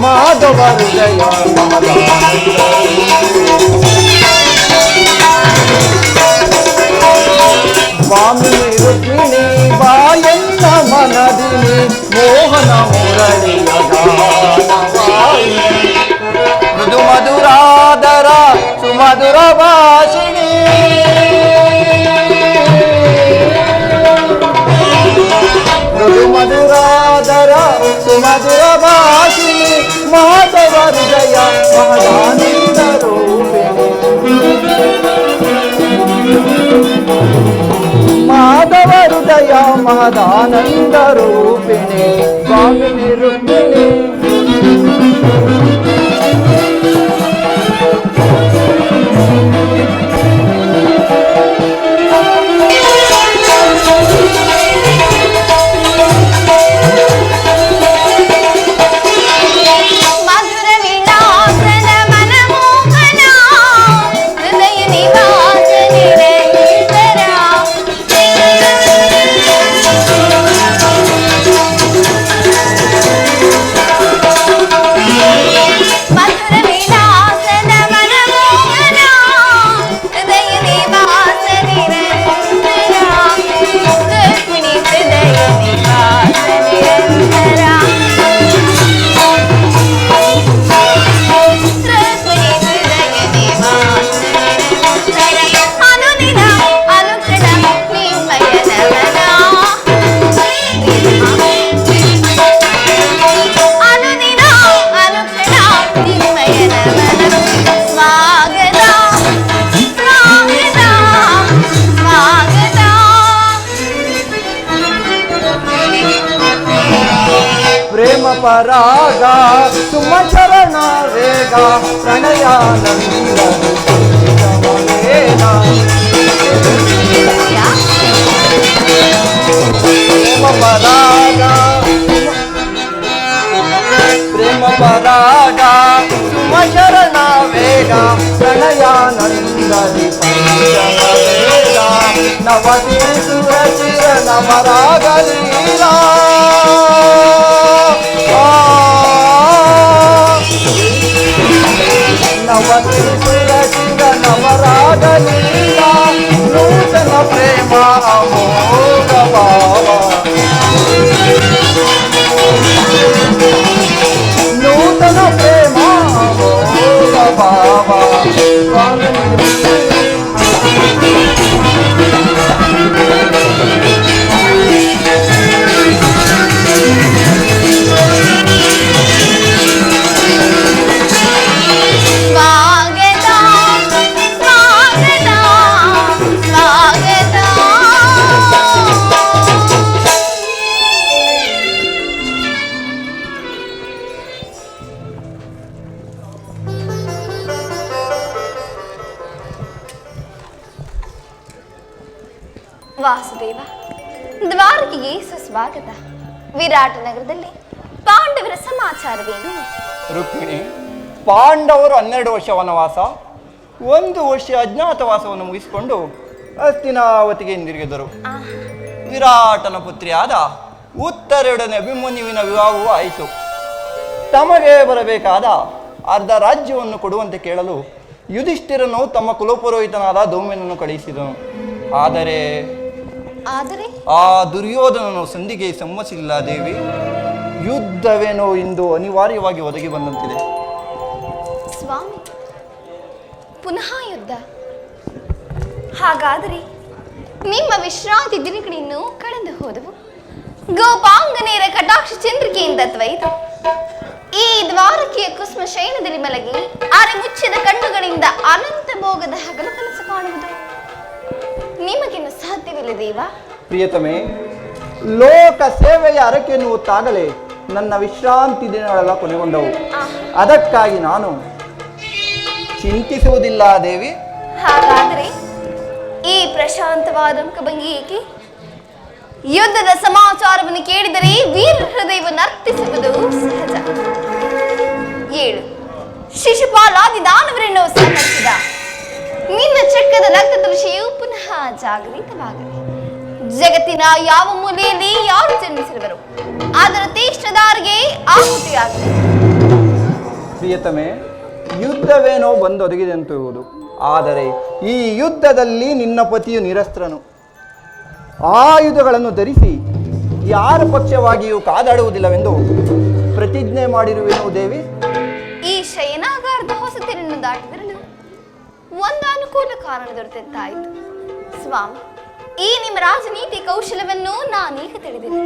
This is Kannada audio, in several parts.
ಮಾಧವ ಹೃದಯ ಸ್ವಾಮಿನಿ ರುಕ್ಮಿಣಿ ಬಾಯನ್ನ ಮನದಿನಿ ಮೋಹನ ಮುರಳಿಯ ಮೃದು ಮಧುರಾದರ ಸುಮಧುರ ಭಾಷಿಣಿ ಮೃದು ಮಧುರಾದರ ಸುಮಧುರ ಭಾಷಿಣಿ ಮಾಧವ ಹೃದಯ ಮಹದಾನಂದ ಮಾಧವ ಹೃದಯ ಮಹದಾನಂದ ರೂಪಿಣಿ ಸ್ವಾಮಿನಿ ರುಕ್ಮಿಣಿ ಪರಾಗ ಸುಮಚರಣ ವೇಗ ಪ್ರಣಯಾನಂದ ಪ್ರೇಮ ಪರಾಗ ಸುಮಚರಣ ವೇಗ ಪ್ರಣಯಾನಂದದಿ ಪಂಚಮವೇದ ನವತಿ ಸುರಚಿರ ನವರಾಗಲೀಲಾ ನವತಿ ಸುರಚಿರ ನವರಾಗಲೀಲಾ ನೂತನ ಪ್ರೇಮ ಅಮೋಘ ಭಾವ ನೂತನ ಪ್ರೇಮ ಅಮೋಘ ಭಾವ ವಾಸುದೇವ, ದ್ವಾರಕೆಗೆ ಸುಸ್ವಾಗತ. ವಿರಾಟ ನಗರದಲ್ಲಿ ಪಾಂಡವರ ಸಮಾಚಾರವೇನು? ರುಕ್ಮಿಣಿ, ಪಾಂಡವರು 12 ವರ್ಷ ವನವಾಸ, 1 ವರ್ಷ ಅಜ್ಞಾತವಾಸವನ್ನು ಮುಗಿಸಿಕೊಂಡು ಹಸ್ತಿನಾವತಿಗೆ ಹಿಂದಿರುಗಿದರು. ವಿರಾಟನ ಪುತ್ರಿಯಾದ ಉತ್ತರೊಡನೆ ಅಭಿಮನ್ಯುವಿನ ವಿವಾಹವೂ ಆಯಿತು. ತಮಗೆ ಬರಬೇಕಾದ ಅರ್ಧ ರಾಜ್ಯವನ್ನು ಕೊಡುವಂತೆ ಕೇಳಲು ಯುಧಿಷ್ಠಿರನು ತಮ್ಮ ಕುಲಪುರೋಹಿತನಾದ ಧೌಮ್ಯನನ್ನು ಕಳುಹಿಸಿದನು. ಆದರೆ ಆ ದುರ್ಯೋಧನನು ಸಂಧಿಗೆ ಸಮ್ಮತಿಸಿಲ್ಲ. ದೇವಿ, ಯುದ್ಧವೇನೋ ಇಂದು ಅನಿವಾರ್ಯವಾಗಿ ಒದಗಿ ಬಂದಂತಿದೆ. ಸ್ವಾಮಿ, ಪುನಃ ಯುದ್ಧ? ಹಾಗಾದರೆ ನಿಮ್ಮ ವಿಶ್ರಾಂತಿ ದಿನಗಳಿನ್ನೂ ಕಳೆದು ಹೋದವು. ಗೋಪಾಂಗನೆಯರ ಕಟಾಕ್ಷ ಚಂದ್ರಿಕೆಯಿಂದ ತ್ವಯಿತು ಈ ದ್ವಾರಕೆಯ ಕುಸ್ಮ ಶಯನದಲ್ಲಿ ಮಲಗಿ ಅರೆ ಮುಚ್ಚಿದ ಕಣ್ಣುಗಳಿಂದ ಅನಂತ ಭೋಗದ ಹಗಲು ಕನಸು ಕಾಣುವುದು ನಿಮಗಿನ್ನು ಸಾಧ್ಯವಿಲ್ಲ ದೇವ. ಪ್ರಿಯತಮೆ, ಲೋಕ ಸೇವೆಯ ಹರಕೆಯನ್ನು ಹೊತ್ತಾಗಲೇ ನನ್ನ ವಿಶ್ರಾಂತಿ ದಿನಗಳೆಲ್ಲ ಕೊನೆಗೊಂಡವು. ಅದಕ್ಕಾಗಿ ನಾನು ಚಿಂತಿಸುವುದಿಲ್ಲ ದೇವಿ. ಹಾಗಾದರೆ ಈ ಪ್ರಶಾಂತವಾದ ಮುಖಭಂಗಿ ಏಕೆ? ಯುದ್ಧದ ಸಮಾಚಾರವನ್ನು ಕೇಳಿದರೆ ವೀರ ಹೃದಯವನ್ನು ಅರ್ಪಿಸುವುದು ಸಹಜ. 7 ಶಿಶುಪಾಲಾದಿ ದಾನವರನ್ನು ಸಂಹರಿಸಿದ ನಿನ್ನ ಚಕ್ರದ ರಕ್ತ ದೃಶ್ಯವು ಪುನಃ ಜಾಗೃತವಾಗಲಿ. ಜಗತ್ತಿನ ಯಾವ ಮೂಲೆಯಲ್ಲಿ ಯಾರು ಜನ್ಮಿಸಿರುವರು ಅದರ ತೀಕ್ಷ್ಣದಾರಿಗೆ ಆಹುತಿಯಾಗಲಿ. ಪ್ರಿಯತಮೆ, ಯುದ್ಧವೇನೋ ಬಂದೊದಗಿದಂತಿರುವುದು. ಆದರೆ ಈ ಯುದ್ಧದಲ್ಲಿ ನಿನ್ನ ಪತಿಯು ನಿರಸ್ತ್ರನು. ಆಯುಧಗಳನ್ನು ಧರಿಸಿ ಯಾರ ಪಕ್ಷವಾಗಿಯೂ ಕಾದಾಡುವುದಿಲ್ಲವೆಂದು ಪ್ರತಿಜ್ಞೆ ಮಾಡಿರುವೆನು ದೇವಿ. ಈ ಶಯನಾಗಾರದ ಹೊಸತಿರನ್ನು ದಾಟಿದ್ರನು ಒಂದು ಅನುಕೂಲ ಕಾರಣ ದೊರೆತಂತಾಯಿತು. ಸ್ವಾಮಿ, ಈ ನಿಮ್ಮ ರಾಜನೀತಿ ಕೌಶಲವನ್ನು ನಾನೀಗ ತಿಳಿದಿದೆ.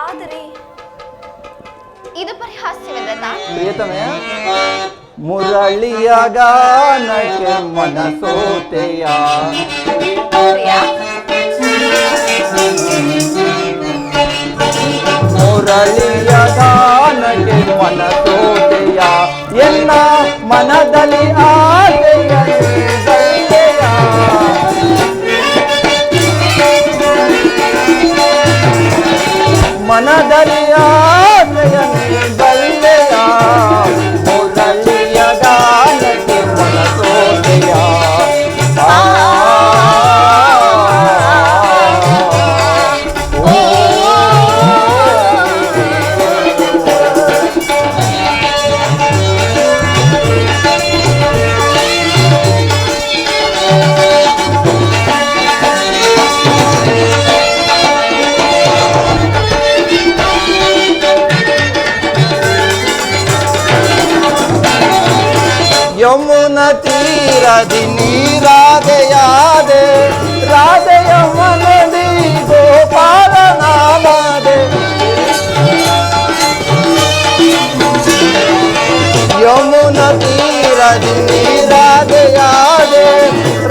ಆದರೆ ಇದು ಪರಿಹಾಸ್ಯವೆಂದ ಪ್ರಿಯತಮೆ, ಮುರಳಿಯ ಗಾನಕ್ಕೆ ಮನಸೋತೆಯ, ಮುರಳಿಯ ಗಾನಕ್ಕೆ ಮನಸೋತೆಯ, ಎನ್ನ ಮನದಲ್ಲಿ ಆಸೆಯ ಬಲ್ಲೆಯ, ಮನದಲ್ಲಿ ಆಸೆಯ ಬಲ್ಲೆಯ, ಮುರಳಿಯ ಗಾನಕ್ಕೆ ಮನಸೋತೆಯ. ಯಮುನ ತೀರದಿ ನೀರಾದೆಯಾದೆ, ರಾಧೆಯ ಮನದಿ ಗೋಪಾಲ ನಾಮದೆ. ಯಮುನ ತೀರದಿ ನೀರಾದೆಯಾದೆ,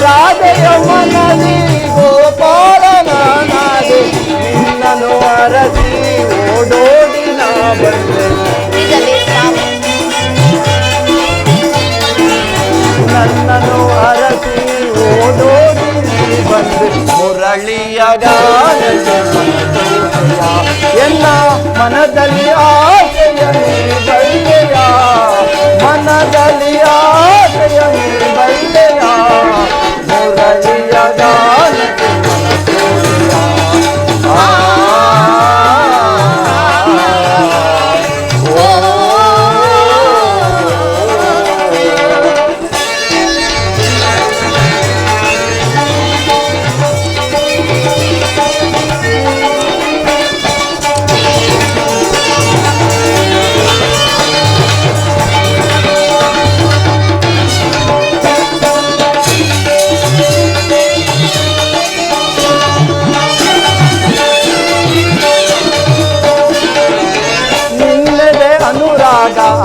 ರಾಧೆಯ ಮನದಿ ಗೋಪಾಲ ನಾಮದೆ. ನಿನ್ನನು ಅರಸಿ ಓಡೋಡಿ ನಾ ಬಂದೆ, ನನ್ನನು ಅರಸಿ ಓಡೋಡಿ ಬಂದೆ. ಮುರಳಿಯ ಗಾನಕ್ಕೆ ಮನಸೋತೆಯ, ಎನ್ನ ಮನದಲ್ಲಿ ಆಸೆಯ ಬಲ್ಲೆಯ, ಮನದಲ್ಲಿ ಆಸೆಯ ಬಲ್ಲೆಯ, ಮುರಳಿಯ ಗಾನಕ್ಕೆ ಮನಸೋತೆಯ.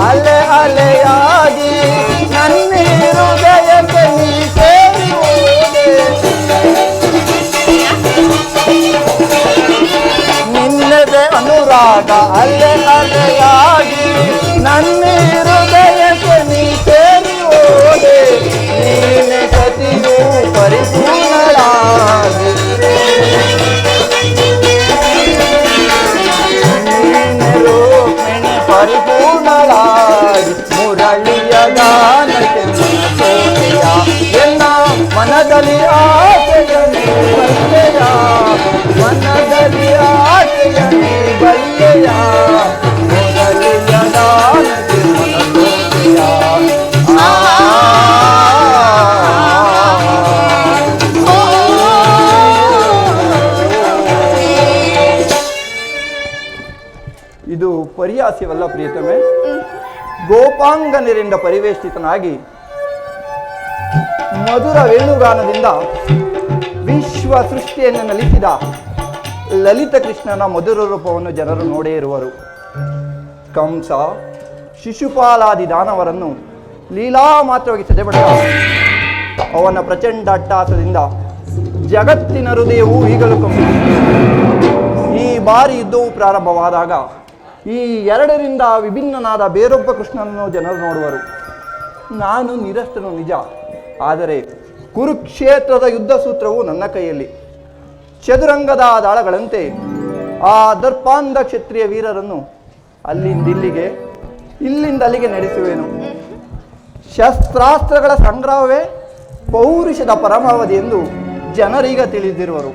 ಅಲೆ ಅಲೆಯಾಗಿ ನನ್ನ ಹೃದಯಕ್ಕೆ ನೀ ಸೇರಿ ಹೋದೆ, ನಿನ್ನದೆ ಅನುರಾಗ ಅಲೆ ಅಲೆಯಾಗಿ ನನ್ನ ಹೃದಯಕ್ಕೆ ನೀ ಸೇರಿ ಹೋದೆ. ನೀನೆ ಸತಿಯು ಪರಿಪೂರ್ಣಳಾಗಿ, ಪರಿಪೂರ್ಣಳಾಗಿ, ಮುರಳಿಯ ಗಾನಕ್ಕೆ ಮನಸೋತೆಯ, ಎನ್ನ ಮನದಲ್ಲಿ ಆಸೆಯ ನೀ ಬಲ್ಲೆಯ, ಮನದಲ್ಲಿ ಆಸೆಯ ನೀ ಬಲ್ಲೆಯ, ಮುರಳಿಯ ಗಾನಕ್ಕೆ ಮನಸೋತೆಯ. ಇದು ಪರಿಹಾಸ್ಯವಲ್ಲ ಪ್ರಿಯತಮೆ. ಗೋಪಾಂಗನರಿಂದ ಪರಿವೇಷ್ಟಿತನಾಗಿ ಮಧುರ ವೇಣುಗಾನದಿಂದ ವಿಶ್ವ ಸೃಷ್ಟಿಯನ್ನು ನಲಿಸಿದ ಲಲಿತ ಕೃಷ್ಣನ ಮಧುರ ರೂಪವನ್ನು ಜನರು ನೋಡೇ ಇರುವರು. ಕಂಸ, ಶಿಶುಪಾಲಾದಿ ದಾನವರನ್ನು ಲೀಲಾ ಮಾತ್ರವಾಗಿ ಸದೆಬಡಿದ ಅವನ ಪ್ರಚಂಡ ಅಟ್ಟಹಾಸದಿಂದ ಜಗತ್ತಿನ ಹೃದಯವು ಈಗಲೂ ಕಂಪಿಸುತ್ತಿದೆ. ಈ ಬಾರಿ ಯುದ್ಧವು ಪ್ರಾರಂಭವಾದಾಗ ಈ ಎರಡರಿಂದ ವಿಭಿನ್ನನಾದ ಬೇರೊಬ್ಬ ಕೃಷ್ಣನನ್ನು ಜನರು ನೋಡುವರು. ನಾನು ನಿರಸ್ತನು ನಿಜ, ಆದರೆ ಕುರುಕ್ಷೇತ್ರದ ಯುದ್ಧ ಸೂತ್ರವು ನನ್ನ ಕೈಯಲ್ಲಿ. ಚದುರಂಗದ ದಾಳಗಳಂತೆ ಆ ದರ್ಪಾಂಧ ಕ್ಷತ್ರಿಯ ವೀರರನ್ನು ಅಲ್ಲಿಂದಿಲ್ಲಿಗೆ, ಇಲ್ಲಿಂದ ಅಲ್ಲಿಗೆ ನಡೆಸುವೆನು. ಶಸ್ತ್ರಾಸ್ತ್ರಗಳ ಸಂಗ್ರಹವೇ ಪೌರುಷದ ಪರಮಾವಧಿ ಎಂದು ಜನರೀಗ ತಿಳಿದಿರುವರು.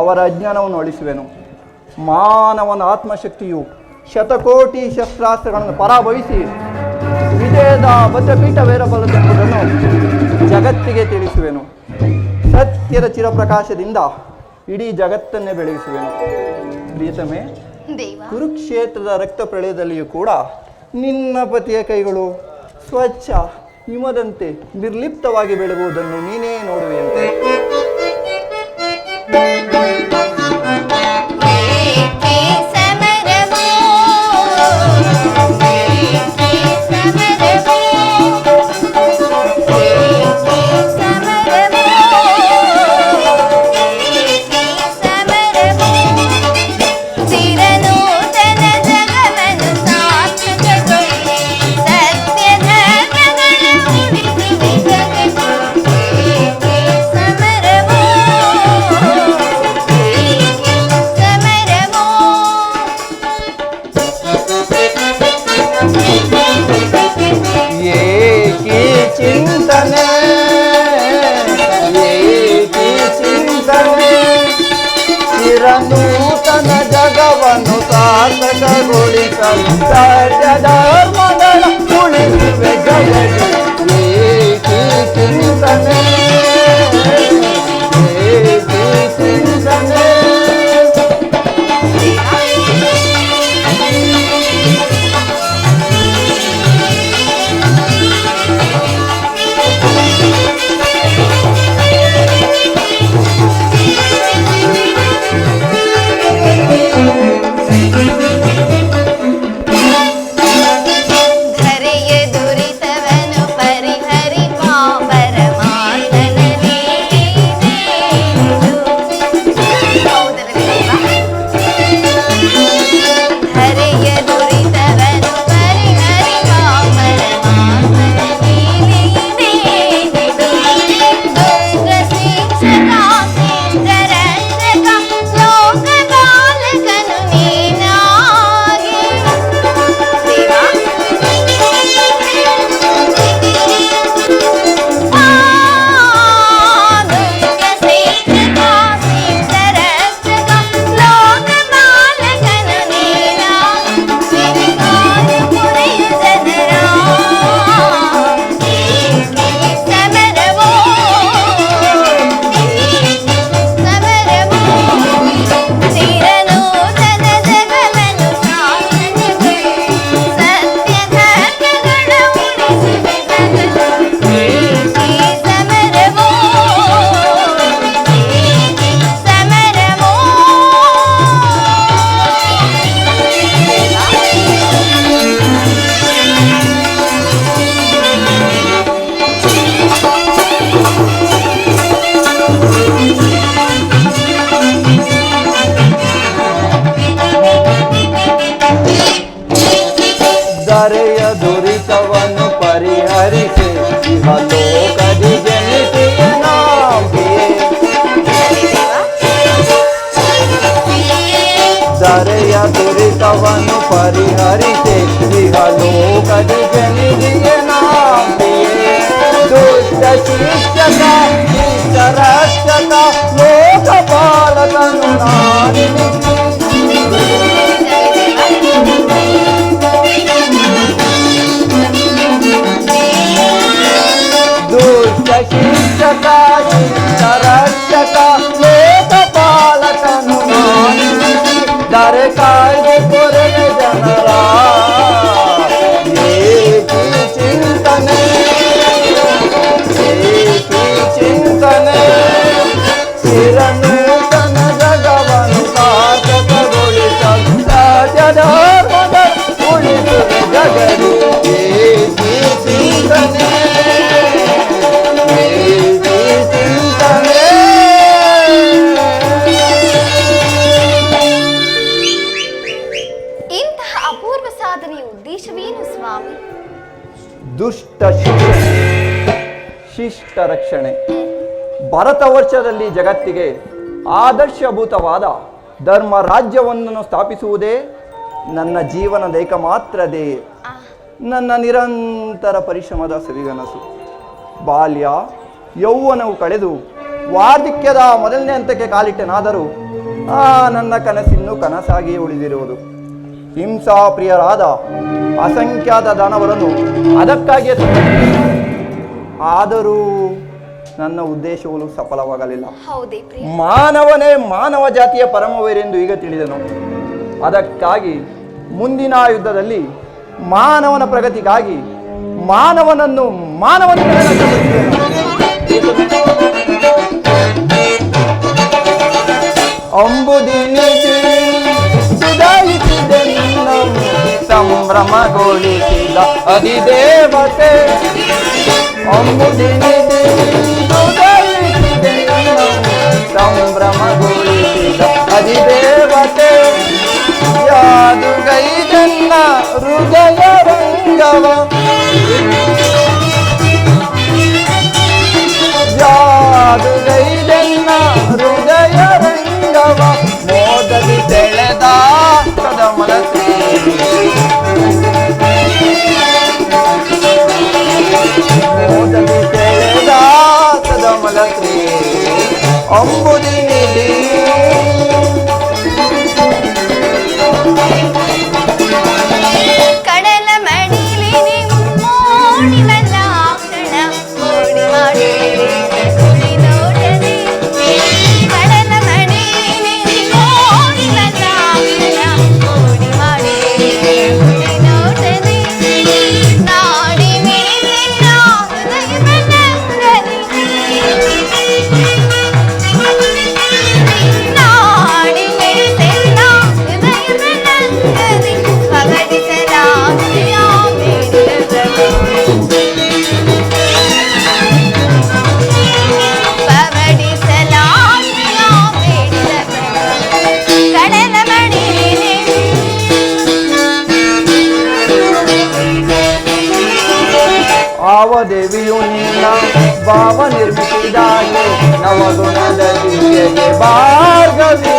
ಅವರ ಅಜ್ಞಾನವನ್ನು ಅಳಿಸುವೆನು. ಮಾನವನ ಆತ್ಮಶಕ್ತಿಯು ಶತಕೋಟಿ ಶಸ್ತ್ರಾಸ್ತ್ರಗಳನ್ನು ಪರಾಭವಿಸಿ ವಿಜಯದ ಭದ್ರಪೀಠವೇರಬಲ್ಲದೆಂಬುದನ್ನು ಜಗತ್ತಿಗೆ ತಿಳಿಸುವೆನು. ಸತ್ಯದ ಚಿರಪ್ರಕಾಶದಿಂದ ಇಡೀ ಜಗತ್ತನ್ನೇ ಬೆಳಗಿಸುವೆನು. ಪ್ರಿಯತಮೆ, ದೇವ, ಕುರುಕ್ಷೇತ್ರದ ರಕ್ತ ಪ್ರಳಯದಲ್ಲಿಯೂ ಕೂಡ ನಿನ್ನ ಪತಿಯ ಕೈಗಳು ಸ್ವಚ್ಛ ಹಿಮದಂತೆ ನಿರ್ಲಿಪ್ತವಾಗಿ ಬೆಳಗುವುದನ್ನು ನೀನೇ ನೋಡುವೆಯಂತೆ. ನೂತನ ಜಗವನ್ನು ಸಾರ್ಥಕಗೊಳಿಸಲು ಸತ್ಯ ಧರ್ಮಗಳ ಉಳಿಸುವೆ ಜಗದಿ ಏಕಿ ಚಿಂತನೆ ಏಕಿ ಚಿಂತನೆ. ಧರೆಯ ದುರಿತವನ್ನು ಪರಿಹರಿಸಿ ಲೋಕದಿ ಜನಿಸಿಯ ನಾಂಬಿಯೇ. ಧರೆಯ ದುರಿತವನ್ನು ಪರಿಹರಿಸಿ ಲೋಕದಿ ಜನಿಸಿಯ ನಾಂಬಿಯೇ. ದುಷ್ಟ ಶಿಕ್ಷಕ ಶಿಷ್ಟ ರಕ್ಷಕ ಲೋಕಪಾಲಕನು ನಾನಿನಿ. ದುಷ್ಟ ಶಿಕ್ಷಕ ಶಿಷ್ಟ ರಕ್ಷಕ ಲೋಕಪಾಲಕನು ನಾನಿನಿ. ದರೆ ಕಾಯ್ದೆ ಕೊರೆದ ಜನರ ಏಕಿ ಚಿಂತನೆ ಏಕಿ ಚಿಂತನೆ. ಚಿರನೂತನ ಜಗವನ್ನು ಸಾರ್ಥಕಗೊಳಿಸಲು ಸತ್ಯ ಧರ್ಮದ ಉಳಿಸುವೆ ಜಗದಿ ಏಕಿ ಚಿಂತನೆ ಏಕಿ ಚಿಂತನೆ. ಇಂತಹ ಅಪೂರ್ವ ಸಾಧನೆಯ ಉದ್ದೇಶವೇನು ಸ್ವಾಮಿ? ದುಷ್ಟ ಶಿಕ್ಷಣೆ ಶಿಷ್ಟ ರಕ್ಷಣೆ. ಭರತ ವರ್ಷದಲ್ಲಿ ಜಗತ್ತಿಗೆ ಆದರ್ಶಭೂತವಾದ ಧರ್ಮ ರಾಜ್ಯವನ್ನು ಸ್ಥಾಪಿಸುವುದೇ ನನ್ನ ಜೀವನದ ಏಕಮಾತ್ರ ಧ್ಯೇಯ. ನನ್ನ ನಿರಂತರ ಪರಿಶ್ರಮದ ಸವಿಗನಸು. ಬಾಲ್ಯ ಯೌವನವು ಕಳೆದು ವಾರ್ಧಕ್ಯದ ಮೊದಲನೇ ಹಂತಕ್ಕೆ ಕಾಲಿಟ್ಟೆನಾದರೂ ನನ್ನ ಕನಸಿನ್ನು ಕನಸಾಗಿಯೇ ಉಳಿದಿರುವುದು. ಹಿಂಸಾಪ್ರಿಯರಾದ ಅಸಂಖ್ಯಾತ ದಾನವರನ್ನು ಅದಕ್ಕಾಗಿಯೇ ತಂದಿದ್ದೇನೆ. ಆದರೂ ನನ್ನ ಉದ್ದೇಶಗಳು ಸಫಲವಾಗಲಿಲ್ಲ. ಹೌದೇ ಪ್ರಿಯ? ಮಾನವನೇ ಮಾನವ ಜಾತಿಯ ಪರಮವೀರೆಂದು ಈಗ ತಿಳಿದನು. ಅದಕ್ಕಾಗಿ ಮುಂದಿನ ಯುದ್ಧದಲ್ಲಿ ಮಾನವನ ಪ್ರಗತಿಗಾಗಿ ಮಾನವನನ್ನು ಸಂಭ್ರಮಗೊಳಿಸಿದ ಅಧಿದೇವತೆ ಸಂಭ್ರಮಗೊಳಿಸಿದ ಅಧಿದೇವತೆ ಜಾದುಗೈದನ್ನ ಹೃದಯ ರಂಗವ ಜಾದುಗೈದನ್ನ ಹೃದಯ ರಂಗವ ಮೋದದಿ ಸೆಳೆದ ಕದಮಲ ಮೋದದಿ ಸೆಳೆದ ಕದಮಲ ಅಂಬುದಿ ನಿಧಿ ಕಡಲ ಮಡಿಲಿ ಮೋಡಿ ಮಲ್ಲಾಕ್ಷಣ ಮೋಡಿ ಮಾಡಿ ನೋಡನೆ ಕಡಲ ಮಡಿಲಿ ಮೋಡಿ ಮಲ್ಲಾಕ್ಷಣ ಮೋಡಿ ಮಾಡಿ ನೋಡನೆ ನಾಡಿ ಮಿಡಿಸಿನ ಹೃದಯ ಬಣ್ಣದಲ್ಲಿ ನಾಡಿ ಮಿಡಿಸಿನ ಹೃದಯ ಬಣ್ಣದಲ್ಲಿ ಪಗಡಿಸಲಾಗಿಯ ಬೇಡದವು ಪಗಡಿಸಲಾಗಿಯ ಬೇಡದವು ಕಡಲ ಮಡಿಲಿನೆ ಆವ ದೇವಿಯು ನಿನ್ನ ಭಾವ ನಿರ್ಮಿಸಿದಾಗೆ ನವಗುಣದ ದಿವ್ಯಗೆ ಭಾರ್ಗವಿ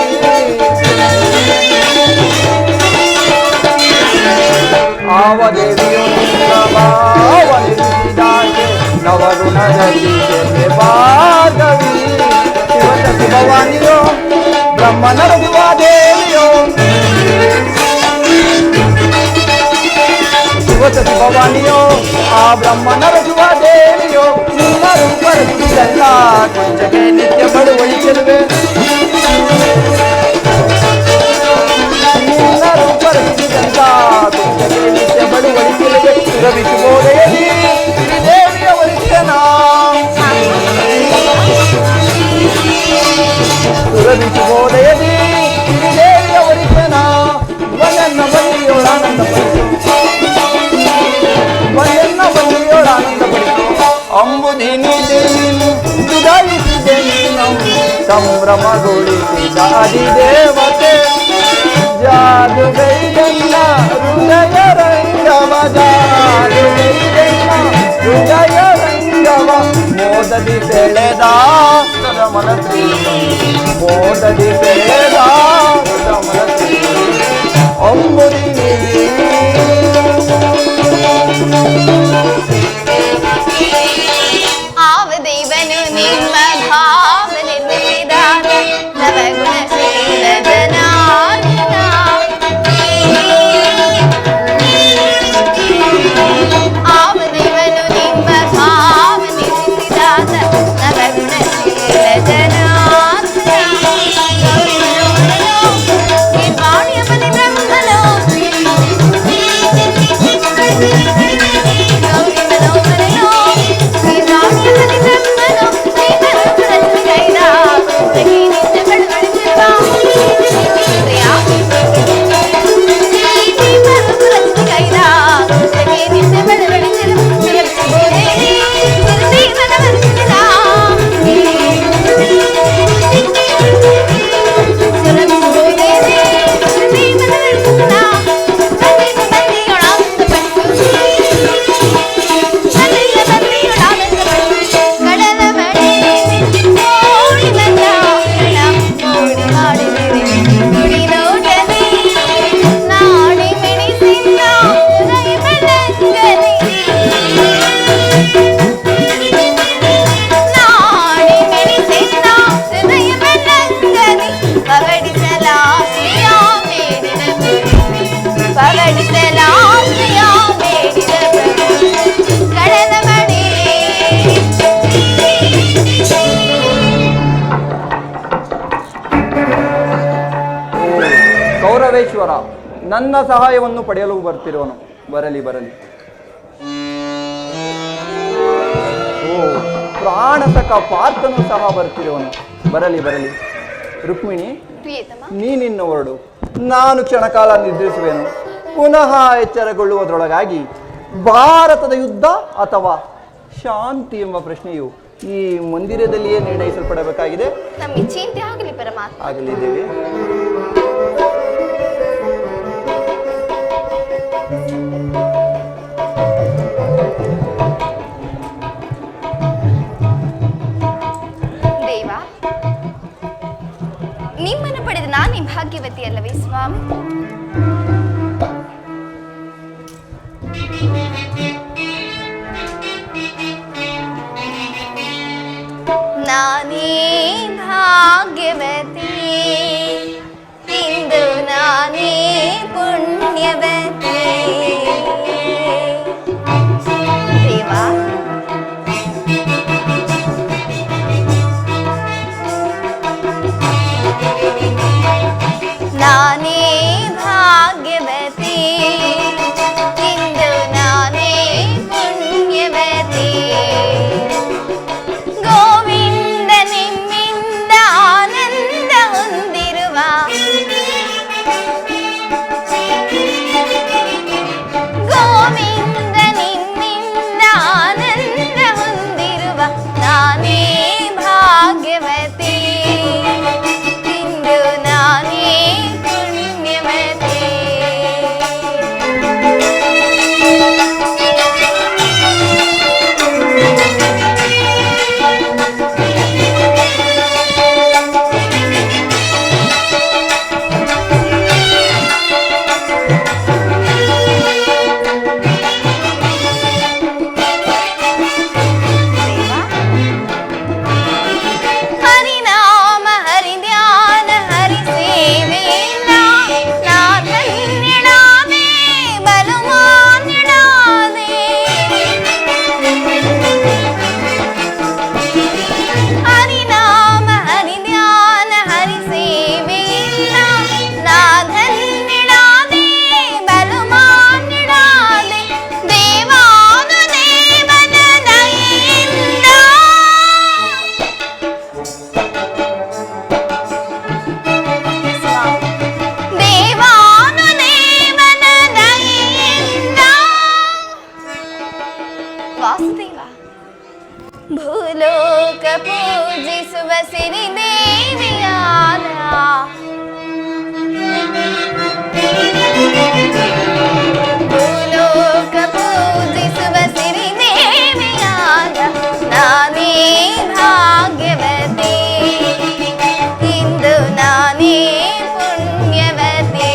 ಆವ ದೇವಿಯು ನಿನ್ನ ಭಾವ ನಿರ್ಮಿಸಿದಾಗೆ ನವಗುಣದ ದಿವ್ಯಗೆ ಭಾರ್ಗವಿ ಶಿವಶಕ್ತಿ ಭವಾನಿಯೋ ಬ್ರಹ್ಮನ ರಘುವ ದೇವಿಯೋ ಶಿವಸತಿ ಭವಾನಿಯೋ ಆ ಬ್ರಹ್ಮನ ರಘುವ ದೇವಿಯೋ ನಿನ್ನ ರೂಪ ರಚಿಸಿದಲ್ಲ ಕೊಂಚಕ್ಕೆ ನಿತ್ಯ ಬಳುವಳಿಸಲುವೆ ನಿನ್ನ ರೂಪ ರಚಿಸಿದಲ್ಲ ಕೊಂಚಕ್ಕೆ ನಿತ್ಯ ಬಳುವಳಿಸಲುವೆ ರವಿಶುಭೋದಯದಿ ಶ್ರೀದೇವಿಯ ವರಿಷ್ಠನ ರವಿಶುಭೋದಯದಿ ಶ್ರೀದೇವಿಯ ವರಿಷ್ಠನ ವನನ್ನ ಬಲ್ಲಿಯೋಳಾನಂದ ಅಂಬುದಿನಿ ದುದಾಯಿಸಿದೆ ನೀನು ಸಂಭ್ರಮಗೊಳಿಸಿದ ಅಧಿದೇವತೆ ಜಾದುಗೈದನ್ನ ಹೃದಯ ರಂಗವ ಜಾದುಗೈದನ್ನ ಹೃದಯ ರಂಗವ ಮೋದದಿ ಸೆಳೆದ ಕದಮಲ ಶ್ರೀ ಮೋದದಿ ಸೆಳೆದ ಕದಮಲ ಶ್ರೀ ಅಂಬುದಿನಿ ಆವದೇವನು ನಿಮ್ಮ ಭಾವ ನಿರ್ಮಿಸಿದಾಗ ನವಗುಣಶೀಲ ಜನಾರ್ದನ ಆವದೇವನು ನಿಮ್ಮ ಭಾವ ನಿರ್ಮಿಸಿದಾಗ ನವಗುಣಶೀಲ ಜನಾರ್ದನ ನಿರ್ವಾಣಿಯ ಬಲಿ ಬ್ರಹ್ಮನೋ ಈಶ್ವರ ನನ್ನ ಸಹಾಯವನ್ನು ಪಡೆಯಲು ಬರ್ತಿರುವನು. ಬರಲಿ ಬರಲಿ. ಓ, ಪ್ರಾಣತಕ ಪಾರ್ಥನು ಸಹ ಬರ್ತಿರುವನು. ಬರಲಿ ಬರಲಿ. ರುಕ್ಮಿಣಿ, ನೀನಿನ್ನು ಹೊರಡು. ನಾನು ಕ್ಷಣಕಾಲ ನಿದ್ರಿಸುವೆನು. ಪುನಃ ಎಚ್ಚರಗೊಳ್ಳುವುದರೊಳಗಾಗಿ ಭಾರತದ ಯುದ್ಧ ಅಥವಾ ಶಾಂತಿ ಎಂಬ ಪ್ರಶ್ನೆಯು ಈ ಮಂದಿರದಲ್ಲಿಯೇ ನಿರ್ಣಯಿಸಲ್ಪಡಬೇಕಾಗಿದೆ. ನಮಗೆ ಚಿಂತೆ ಆಗಲಿ ಪರಮಾತ್ಮ. ಆಗಲಿ ದೇವಿ. ದೇವ, ನಿಮ್ಮನ್ನು ಪಡೆದ ನಾನೇ ಭಾಗ್ಯವತಿ ಅಲ್ಲವೇ ಸ್ವಾಮಿ? ನಾನೇ ಭಾಗ್ಯವತಿ, ಇಂದು ನಾನೇ ಪುಣ್ಯವತಿ. ದೇವ, ನಾನೇ ಭಾಗ್ಯವತಿ, ಇಂದು ನಾನೇ ಪುಣ್ಯವತಿ. ಗೋವಿಂದ ನಿಮ್ಮಿಂದ ಆನಂದ ಹೊಂದಿರುವ, ಗೋವಿಂದ ನಿಮ್ಮಿಂದ ಆನಂದ ಹೊಂದಿರುವ ನಾನೇ ಭಾಗ್ಯವತಿ, ಇಂದು ನಾನೇ ಪುಣ್ಯವತಿ. ಹರಿನಾಮ ಹರಿಧ್ಯಾನ ಹರಿ ಸೇವೆಯಿಂದ ನಾ ಧನ್ಯಳಾದೆ, ಬಲು ಮಾನ್ಯಳಾದೆ. ಹರಿನಾಮ ಹರಿಧ್ಯಾನ ಹರಿ ಸೇವೆಯಿಂದ ನಾ ಧನ್ಯಳಾದೆ, ಬಲು ಮಾನ್ಯಳಾದೆ. ದೇವಾನು ದೇವನ ದಯೆಯಿಂದ, ದೇವಾನು ದೇವನ ದಯೆಯಿಂದ. ವಾಸುದೇವ, ಭೂಲೋಕ ಪೂಜಿಸುವ ಸಿರಿದೇವಿಯಾದ, ಭೂಲೋಕ ಪೂಜಿಸುವ ಸಿರಿದೇವಿಯಾದ ನಾನೇ ಭಾಗ್ಯವತಿ, ಇಂದು ನಾನೇ ಪುಣ್ಯವತಿ.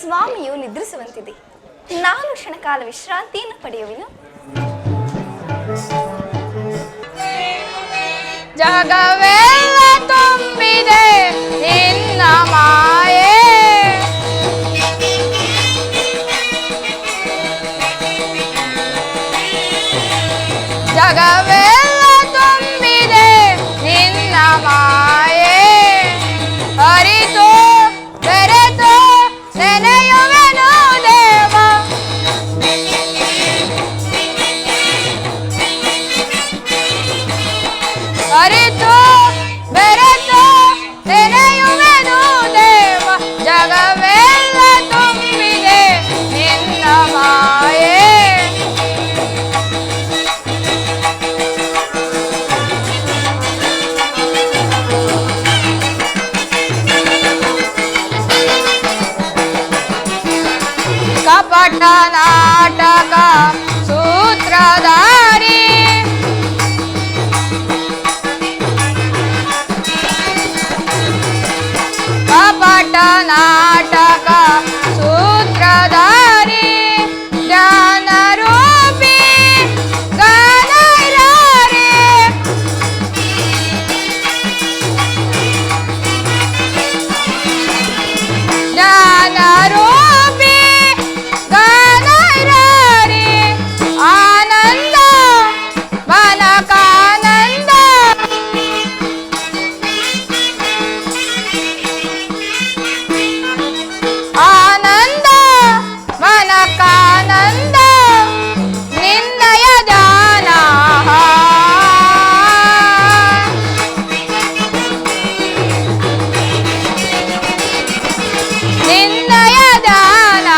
ಸ್ವಾಮಿಯು ನಿದ್ರಿಸುವಂತಿದೆ. ನಾನು ಕ್ಷಣಕಾಲ ವಿಶ್ರಾಂತಿಯನ್ನು ಪಡೆಯುವೆನು. ಜಗವೆಲ್ಲ ತುಂಬಿದೆ ನಿನ್ನ ಮಾಯೆ, ಜಗವೆಲ್ಲ ತುಂಬಿದೆ ನಿನ್ನ ಮಾಯೆ. ಅರಿತು ಬೆರೆತು ನೆನೆಯುವೆನು ದೇವ, ಅರಿತು ಬೆರೆತು ನೆನೆಯುವೆನು ದೇವ. ಜಗವೆಲ್ಲ ತುಂಬಿದೆ ನಿನ್ನ ಮಾಯೆ. ಕಪಟ ನಾಟಕ ಸೂತ್ರಧಾರಿ, ಕಪಟ ನಾಟಕ ಸೂತ್ರಧಾರಿ ಜ್ಞಾನ ರೂಪಿ ಗಾನೈರಾರಿ ಜ್ಞಾನ ರೂಪಿ ಗಾನೈರಾರಿ ಆನಂದ ಮನಕಾನಂದ ಆನಂದ ಮನಕಾನಂದ ನಿನ್ನಯ ಧ್ಯಾನ ನಿನ್ನಯ ಧ್ಯಾನ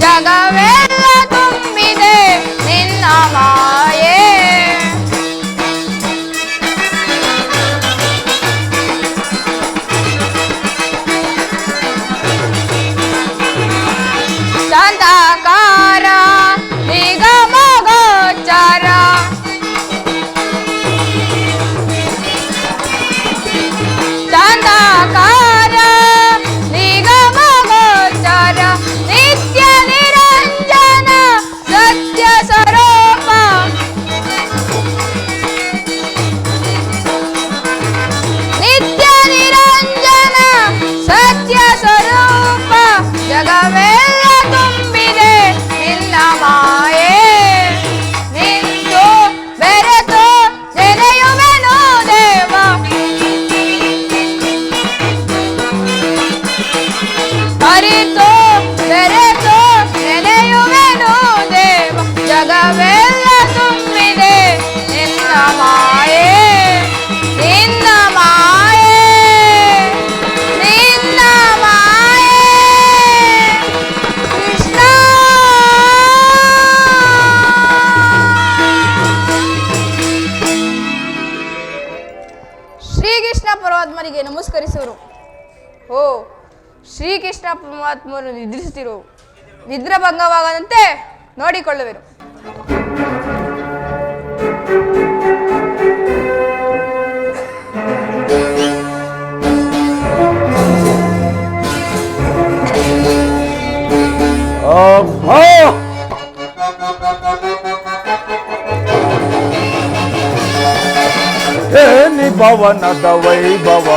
ಜಗವೆಲ್ಲ ತುಂಬಿದೆ ನಿನ್ನ ಮಾಯೆ ಶಾಂತಾಕಾರ ನಿಗಮ ಗೋಚರ ಶಾಂತಾಕಾರ ನಿಗಮ ಗೋಚರ ನಿತ್ಯ ನಿರಂಜನ ಸತ್ಯ ಸ್ವರೂಪ ನಿತ್ಯ ನಿರಂಜನ ಸತ್ಯ ಸ್ವರೂಪ ಜಗವೆಲ್ಲ ತುಂಬಿದೆ ನಿನ್ನ ಮಾಯೆ ನಿಂತು ಬೆರೆತು ನೆನೆಯುವೆನು ದೇವ ಅರಿತು ಬೆರೆತು ನೆನೆಯುವೆನು ದೇವ ಜಗವೆಲ್ಲ ತುಂಬಿದೆ ನಿನ್ನ ಮಾಯೆ ನಿನ್ನ ಮಾಯೆ ನಿನ್ನ ಮಾಯೆ ಕೃಷ್ಣ ಶ್ರೀಕೃಷ್ಣ ಪರಮಾತ್ಮನಿಗೆ ನಮಸ್ಕರಿಸುವರು. ಓ ಶ್ರೀಕೃಷ್ಣ ಪರಮಾತ್ಮರು ನಿದ್ರಿಸುತ್ತಿರು, ನಿದ್ರಾಭಂಗವಾಗದಂತೆ ನೋಡಿಕೊಳ್ಳುವೆನು. ಅಬ್ಬಾ! ಏನಿ ಭವನದ ವೈಭವ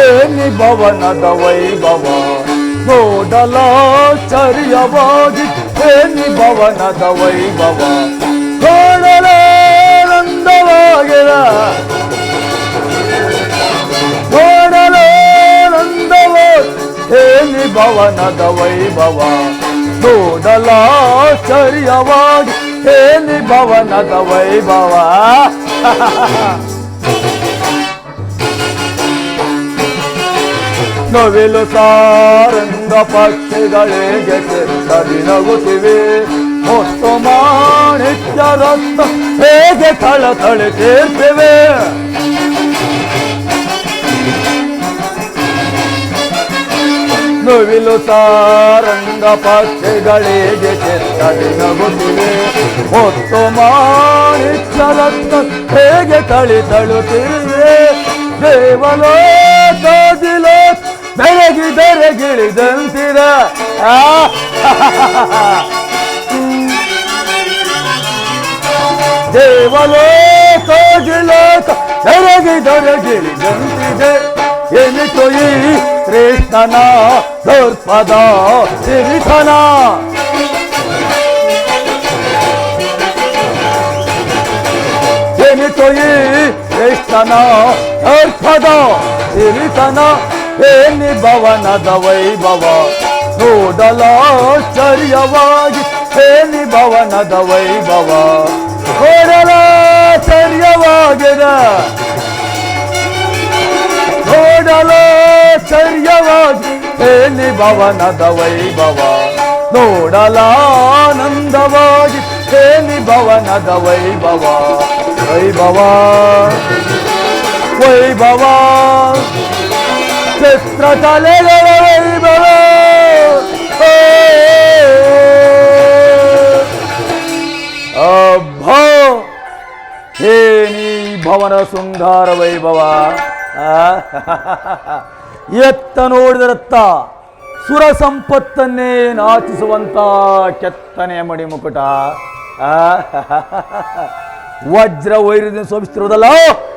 ಏನಿ ಭವನದ ವೈಭವ ನೋಡಲಾಶ್ಚರ್ಯವಾಗಿ ಏನಿ ಭವನದ ವೈಭವ ನೋಡಲಾನಂದವಾಗಿರ ನೋಡಲಾನಂದವ ಏನಿ ಭವನದ ವೈಭವ ನೋಡಲಾಶ್ಚರ್ಯವಾಗಿ ಏನಿ ಭವನದ ವೈಭವ ನವಿಲು ಸಾರಂಗ ಪಕ್ಷಿಗಳಿಗೆ ಚಿತ್ತದಿ ನಗುತ್ತಿವೆ ಹೊತ್ತು ಮಾಣಿಕ್ಯ ರತ್ನ ಹೇಗೆ ಥಳಥಳಿಸುತ್ತಿವೆ ನವಿಲು ಸಾರಂಗ ಪಕ್ಷಿಗಳಿಗೆ ಚಿತ್ತದಿ ನಗುತ್ತಿವೆ ಹೊತ್ತು ಮಾಣಿಕ್ಯ ರತ್ನ ಹೇಗೆ ಥಳಿಸುತ್ತಿವೆ ದೇವಲೋಕದಿಲೋ ಬೆರಗಿ ಬೆರಗಿಳಿದಂತಿರ ದೇವಲೋಕದಿಲೋಕ ಬೆರಗಿ ಬೆರಗಿಳಿದಂತಿದೆ ಎನಿತು ಈ ಕೃಷ್ಣನ ದರ್ಪದ ಸಿರಿತನ ಎನಿತು ಈ ಕೃಷ್ಣನ ದರ್ಪದ ಸಿರಿತನ ಏನಿ ಭವನದ ವೈಭವ ನೋಡಲಾಶ್ಚರ್ಯವಾಗಿ ಏನಿ ಭವನದ ವೈಭವ ನೋಡಲಾಶ್ಚರ್ಯವಾಗಿದೆ ನೋಡಲಾಶ್ಚರ್ಯವಾಗಿ ಏನಿ ಭವನದ ವೈಭವ ನೋಡಲಾನಂದವಾಗಿ ಏನಿ ಭವನದ ವೈಭವ ವೈಭವ ವೈಭವ ಚಿತ್ರಕಲೆಗಳ ವೈಭವ ಅಬ್ಬಾ ಏನಿ ಭವನ ಶೃಂಗಾರ ವೈಭವ. ಎತ್ತ ನೋಡಿದರತ್ತ ಸುರ ಸಂಪತ್ತನ್ನೇ ನಾಚಿಸುವಂತ ಕೆತ್ತನೆಯ ಮಣಿಮುಕುಟ. ವಜ್ರ ವೈರ್ಯದಿಂದ ಶೋಭಿಸುತ್ತಿರುವುದಲ್ಲ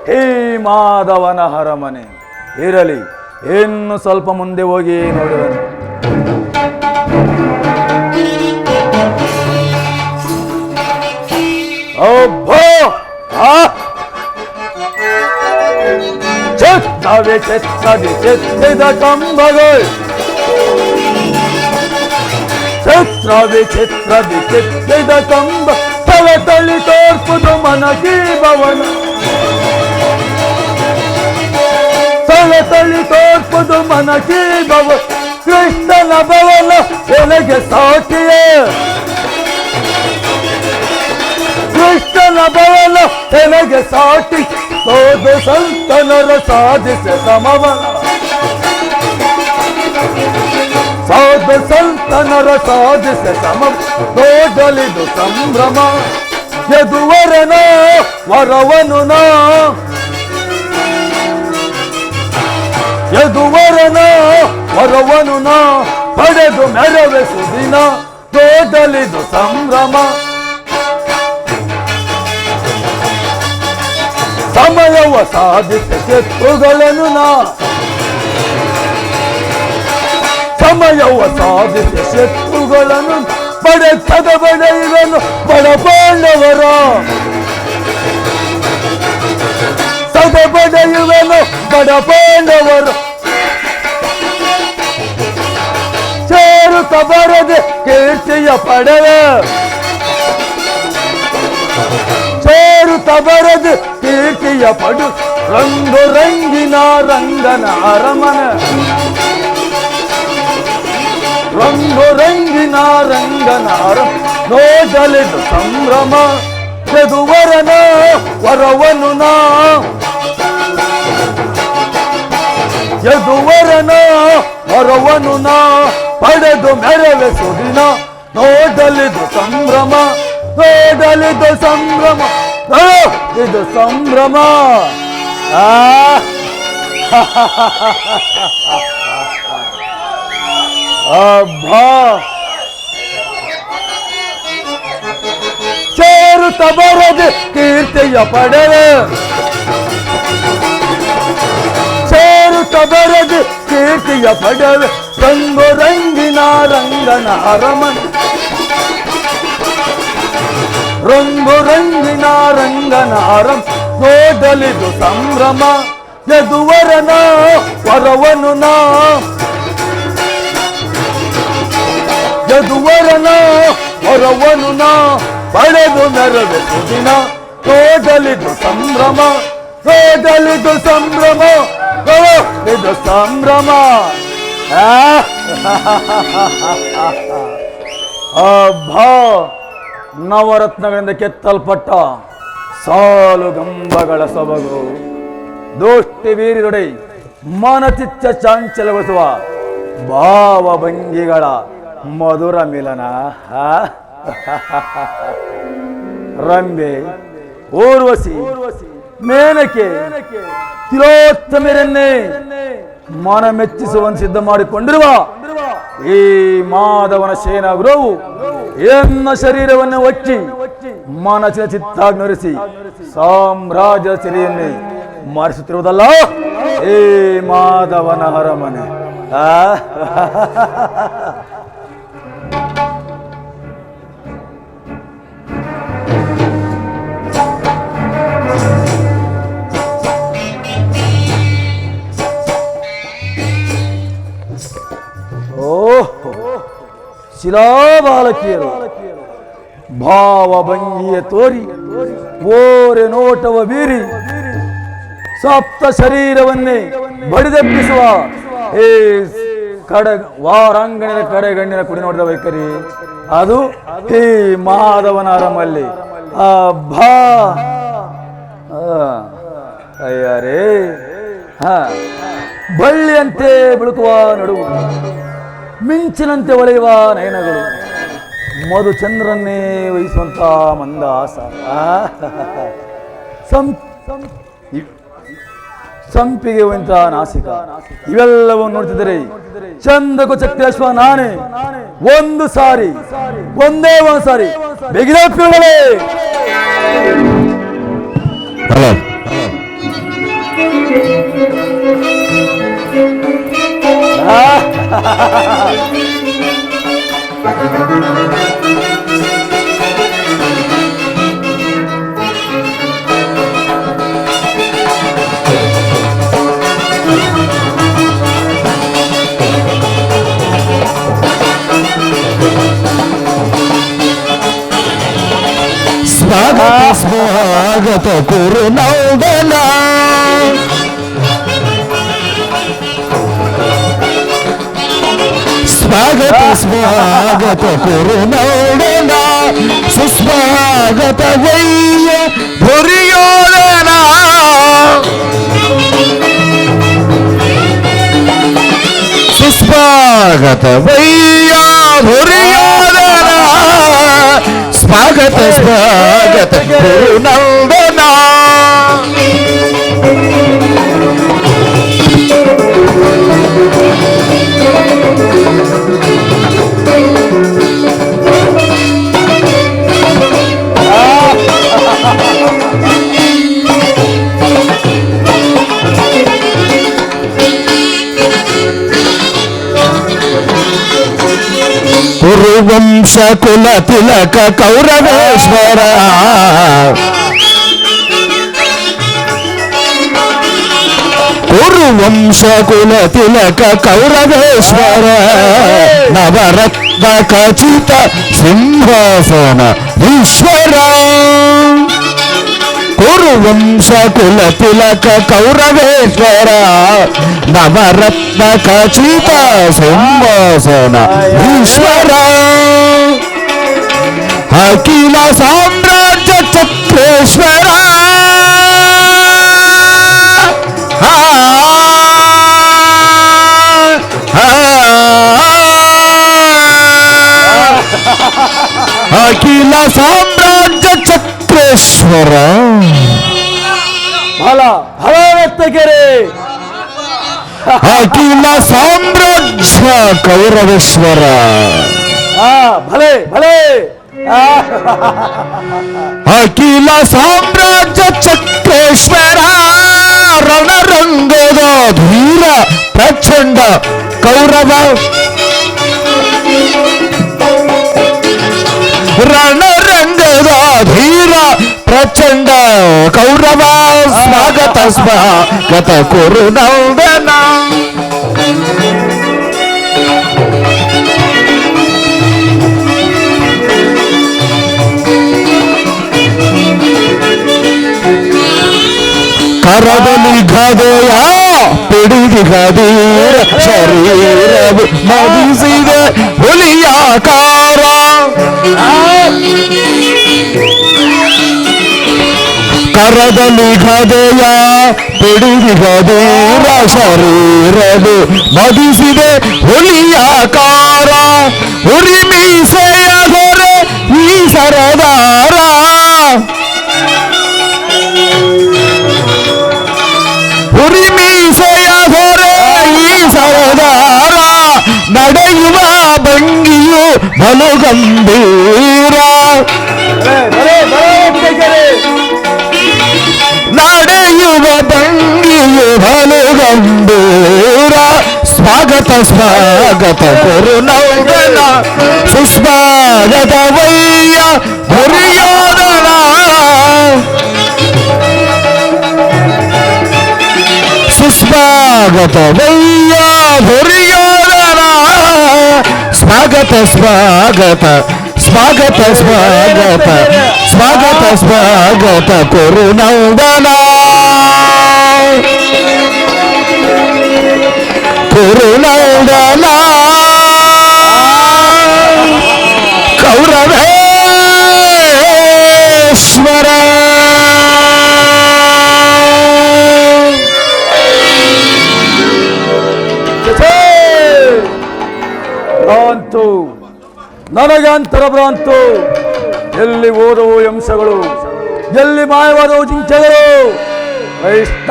ಹೇ ಮಾಧವನ ಅರಮನೆ. ಇರಲಿ, ಇನ್ನು ಸ್ವಲ್ಪ ಮುಂದೆ ಹೋಗಿ ನೋಡುವನು. ಅಬ್ಬೋ, ಚೆತ್ತವೆ ಚೆತ್ತದೆ ಚೆತ್ತಿದ ಕಂಬಗಳು, ಛತ್ರವೆ ಛತ್ರದೆ ಕೆತ್ತಿದ ಕಂಬ, ತಳಿ ತೋರ್ಪುದು ಮನಕಿ ಭವನ, ತಳಿ ತೋರ್ಪುದು ಮನಕಿ ಭವ. ಕೃಷ್ಣನ ಭವನ ಎಲೆಗೆ ಸಾಟಿಯ, ಕೃಷ್ಣನ ಭವನ ಎಲೆಗೆ ಸಾಟಿ, ಸೋದು ಸಂತನರ ಸಾಧಿಸ ಸಮವನ, ಸಾಧು ಸಂತನರ ಸಾಧಿಸ ಸಮ. ತೋಡಲಿದು ಸಂಭ್ರಮ, ಯದುವರನ ವರವನು ನಾ, ಯದುವರನ ವರವನು ನಾ ಪಡೆದು ಮೆರವೆ ಸುದಿನ. ತೋಡಲಿದು ಸಂಭ್ರಮ, ಸಮಯವ ಸಾಧಿಸ ಶತ್ರುಗಳನ್ನು ನಾ, ಸಮಯವ ಸಾಧಿಸ ಶತ್ರುಗಳನ್ನು ಪಡೆದ ಬಡೆಯುವನು ಬಡ ಪಾಂಡವರ, ಸದ ಬಡೆಯುವನು ಬಡ ಪಾಂಡವರ. ಸೇರುತ್ತ ಬರದೆ ಕೀರ್ತಿಯ ಪಡೆವ, ಸೇರುತ್ತ ಬರದೆ ಕೀರ್ತಿಯ ಪಡು. ರಂಗು ರಂಗಿನ ರಂಗನ ಅರಮನೆ, ರಂಗು ರಂಗಿನ ರಂಗನಾರ. ನೋಡಲಿದು ಸಂಭ್ರಮ, ಯದುವರನ ವರವನು ನಾ, ಯದುವರನ ವರವನು ನಾ ಪಡೆದು ಮೆರವೆ ಸುದಿನ. ನೋಡಲಿದು ಸಂಭ್ರಮ, ನೋಡಲಿದು ಸಂಭ್ರಮ, ಇದು ಸಂಭ್ರಮ. ಅಬ್ಬಾ, ಸೇರುತ್ತ ಬರದೆ ಕೀರ್ತಿಯ ಪಡೆವೆ, ಸೇರುತ್ತ ಬರದೆ ಕೀರ್ತಿಯ ಪಡೆವೆ. ರಂಗು ರಂಗಿನ ರಂಗನ ಅರಮನೆ, ರಂಗು ರಂಗಿನ ರಂಗನ ಅರಮ. ನೋಡಲಿದು ಸಂಭ್ರಮ, ಯದುವರನ ವರವನು ನಾ, ಯದುವರನ ವರವನು ನಾ ಪಡೆದು ಮೆರವೆ ಸುದಿನ. ನೋಡಲಿದು ಸಂಭ್ರಮ, ನೋಡಲಿದು ಸಂಭ್ರಮ, ಇದು ಸಂಭ್ರಮ. ಅಬ್ಬಾ, ನವರತ್ನಗಳಿಂದ ಕೆತ್ತಲ್ಪಟ್ಟ ಸಾಲು ಗಂಬಗಳ ಸೊಬಗು, ದೋಷ್ಟಿ ಬೀರಿದೊಡೆ ಮನಚಿತ್ತ ಚಾಂಚಲಗೊಳಿಸುವ ಭಾವಭಂಗಿಗಳ ಮಧುರ ಮಿಲನ. ರಂಬೆ, ಊರ್ವಶಿ, ಮೇನಕೆ, ತಿಲೋತ್ತಮರನ್ನೇ ಮನ ಮೆಚ್ಚಿಸುವಂತೆ ಸಿದ್ಧ ಮಾಡಿಕೊಂಡಿರುವ ಈ ಮಾಧವನ ಸೇನಾ ಗುರುವು ಎನ್ನ ಶರೀರವನ್ನು ಒಚ್ಚಿ ಮನಸ್ಸಿನ ಚಿತ್ತಾಗ್ನರಿಸಿ ಸಾಮ್ರಾಜ್ಯ ಸಿರಿಯನ್ನೇ ಮಾರಿಸುತ್ತಿರುವುದಲ್ಲ ಈ ಮಾಧವನ ಅರಮನೆ. ಶಿಲಾಬಾಲಕಿಯರು ಭಾವಭಂಗಿಯ ತೋರಿ ಓರೆ ನೋಟವ ಬೀರಿ ಸಪ್ತ ಶರೀರವನ್ನೇ ಬಡಿದೆಬ್ಬಿಸುವ ಏ ವಾರಾಂಗಣದ ಕಡೆಗಣ್ಣಿನ ಕುಡಿ ನೋಡಿದ ವೈಖರಿ ಅದು ಈ ಮಾಧವನ ಅರಮಲ್ಲಿ. ಅಬ್ಬಾ, ಅಯ್ಯರೇ, ಬಳ್ಳಿಯಂತೆ ಬಿಳುಕುವ ನಡುವು, ಮಿಂಚಿನಂತೆ ಹೊಳೆಯುವ ನಯನಗಳು, ಮಧುಚಂದ್ರನ್ನೇ ವಹಿಸುವಂತ ಮಂದಾಸ. ಸಂಪಿಗೆ ಇಂತಹ ನಾಸಿಕ ಇವೆಲ್ಲವನ್ನು ನೋಡ್ತಿದ್ದರೆ ಚಂದಕು ಚಕ್ರೇಶ್ವ ನಾನೇ ಒಂದೇ ಒಂದು ಸಾರಿ ಬೆಗಿದಪ್ಪಿಗಳೇ. ಸ್ವಾಗತ ಕುರು ನೌದನ ಸ್ವಾಗತ ಕುರು ನೌದನ ಸುಸ್ವಾಗತ ವಯ್ಯ ದುರ್ಯೋಧನ ಸುಸ್ವಾಗತ ವಯ್ಯ ದುರ್ಯೋಧನ ಸ್ವಾಗತ ಗುರುನಂದನ ಕುರುವಂಶ ಕುಲ ತಿಲಕ ಕೌರವೇಶ್ವರ ಕುರುವಂಶ ಕುಲ ತಿಲಕ ಕೌರವೇಶ್ವರ ನವರತ್ನ ಖಚಿತ ಸಿಂಹಾಸನ ಈಶ್ವರ ಕುರುವಂಶ ಕುಲ ತಿಲಕ ಕೌರವೇಶ್ವರ ನವರತ್ನ ಖಚಿತ ಸಿಂಹಾಸನ ಈಶ್ವರ ಅಖಿಲ ಸಾಮ್ರಾಜ್ಯ ಚಕ್ರೇಶ್ವರ ಅಖಿಲ ಸಾಮ್ರಾಜ್ಯ ಚಕ್ರೇಶ್ವರ ಹಲವೆತ್ತಗೆರೆ ಅಖಿಲ ಸಾಮ್ರಾಜ್ಯ ಕೌರವೇಶ್ವರ ಭಲೆ ಅಖಿಲ ಸಾಮ್ರಾಜ್ಯ ಚಕ್ರೇಶ್ವರ ರಣರಂಗದ ಧೀರ ಪ್ರಚಂಡ ಕೌರವ ರಣರಂಗದ ಧೀರ ಪ್ರಚಂಡ ಕೌರವ ಸ್ವಾಗತ ಕುರು ನೌದನ ಕರದಲ್ಲಿ ಗದೆಯ ಪಿಡಿದಿ ಗದೀರ ಶರೀರವು ಮದಿಸಿದೆ ಹುಲಿಯಾಕಾರ ಕರದಲ್ಲಿ ಗದೆಯ ಪಿಡಿದಿ ಗದೀರ ಶರೀರವು ಮದಿಸಿದೆ ಹುಲಿಯಾಕಾರ ಉರಿ ಮೀಸೆಯ ಹೊರೆ ಈ ಸರದಾರ ಉರಿಮೀಸೆಯ ಹೊರೆ ಈ ಸರದಾರ ನಡೆಯುವ ಭಂಗಿಯು ಬಲು ಗಂಭೀರ ನಡೆಯುವ ಭಂಗಿಯು ಬಲು ಗಂಭೀರ ಸ್ವಾಗತ ಕುರು ನೌದನ ಸುಸ್ವಾಗತ ವಯ್ಯ ದುರ್ಯೋಧನ ಸ್ವಾಗತ ವಯ್ಯ ದುರ್ಯೋಧನ ಸ್ವಾಗತ ಕುರು ನೌದನ ಕೌರವೇಶ್ವರ ಭ್ರಾಂತು ನನಗಂತರ ಭ್ರಾಂತು ಎಲ್ಲಿ ಓದವು ಅಂಶಗಳು ಎಲ್ಲಿ ಮಾಯವಾದವು ಜಿಂಕೆಗಳು? ಕೃಷ್ಣ,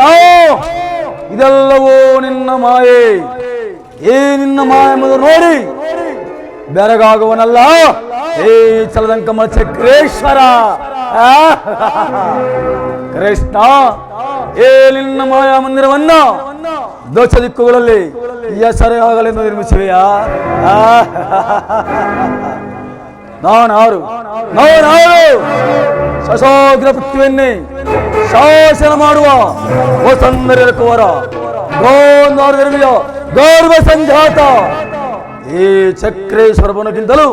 ಇದೆಲ್ಲವೂ ನಿನ್ನ ಮಾಯೆ. ಈ ನಿನ್ನ ಮಾಯ ಎಂಬುದು ನೋಡಿ ಬೆರಗಾಗುವನಲ್ಲ ಏ ಚಲದಂಕಮ ಚಕ್ರೇಶ್ವರ. ಕೃಷ್ಣ, ಏ ನಿನ್ನ ಮಾಯಾ ಮಂದಿರವನ್ನ ದೋಷ ದಿಕ್ಕುಗಳಲ್ಲಿ ಹೆಸರಾಗಲೆಂದು ನಿರ್ಮಿಸುವೆಯಾ? ನಾನಾರು ಸಶಾಗ್ರ ಪೃಥ್ವಿಯನ್ನೇ ಶಾಸನ ಮಾಡುವ ವಸಂದರ ಕುವರ ಗೋಂದಾರವಿಯ ಗೌರವ ಸಂಜಾತ ಈ ಚಕ್ರೇಶ್ವರ ಬನಕ್ಕಿಂತಲೂ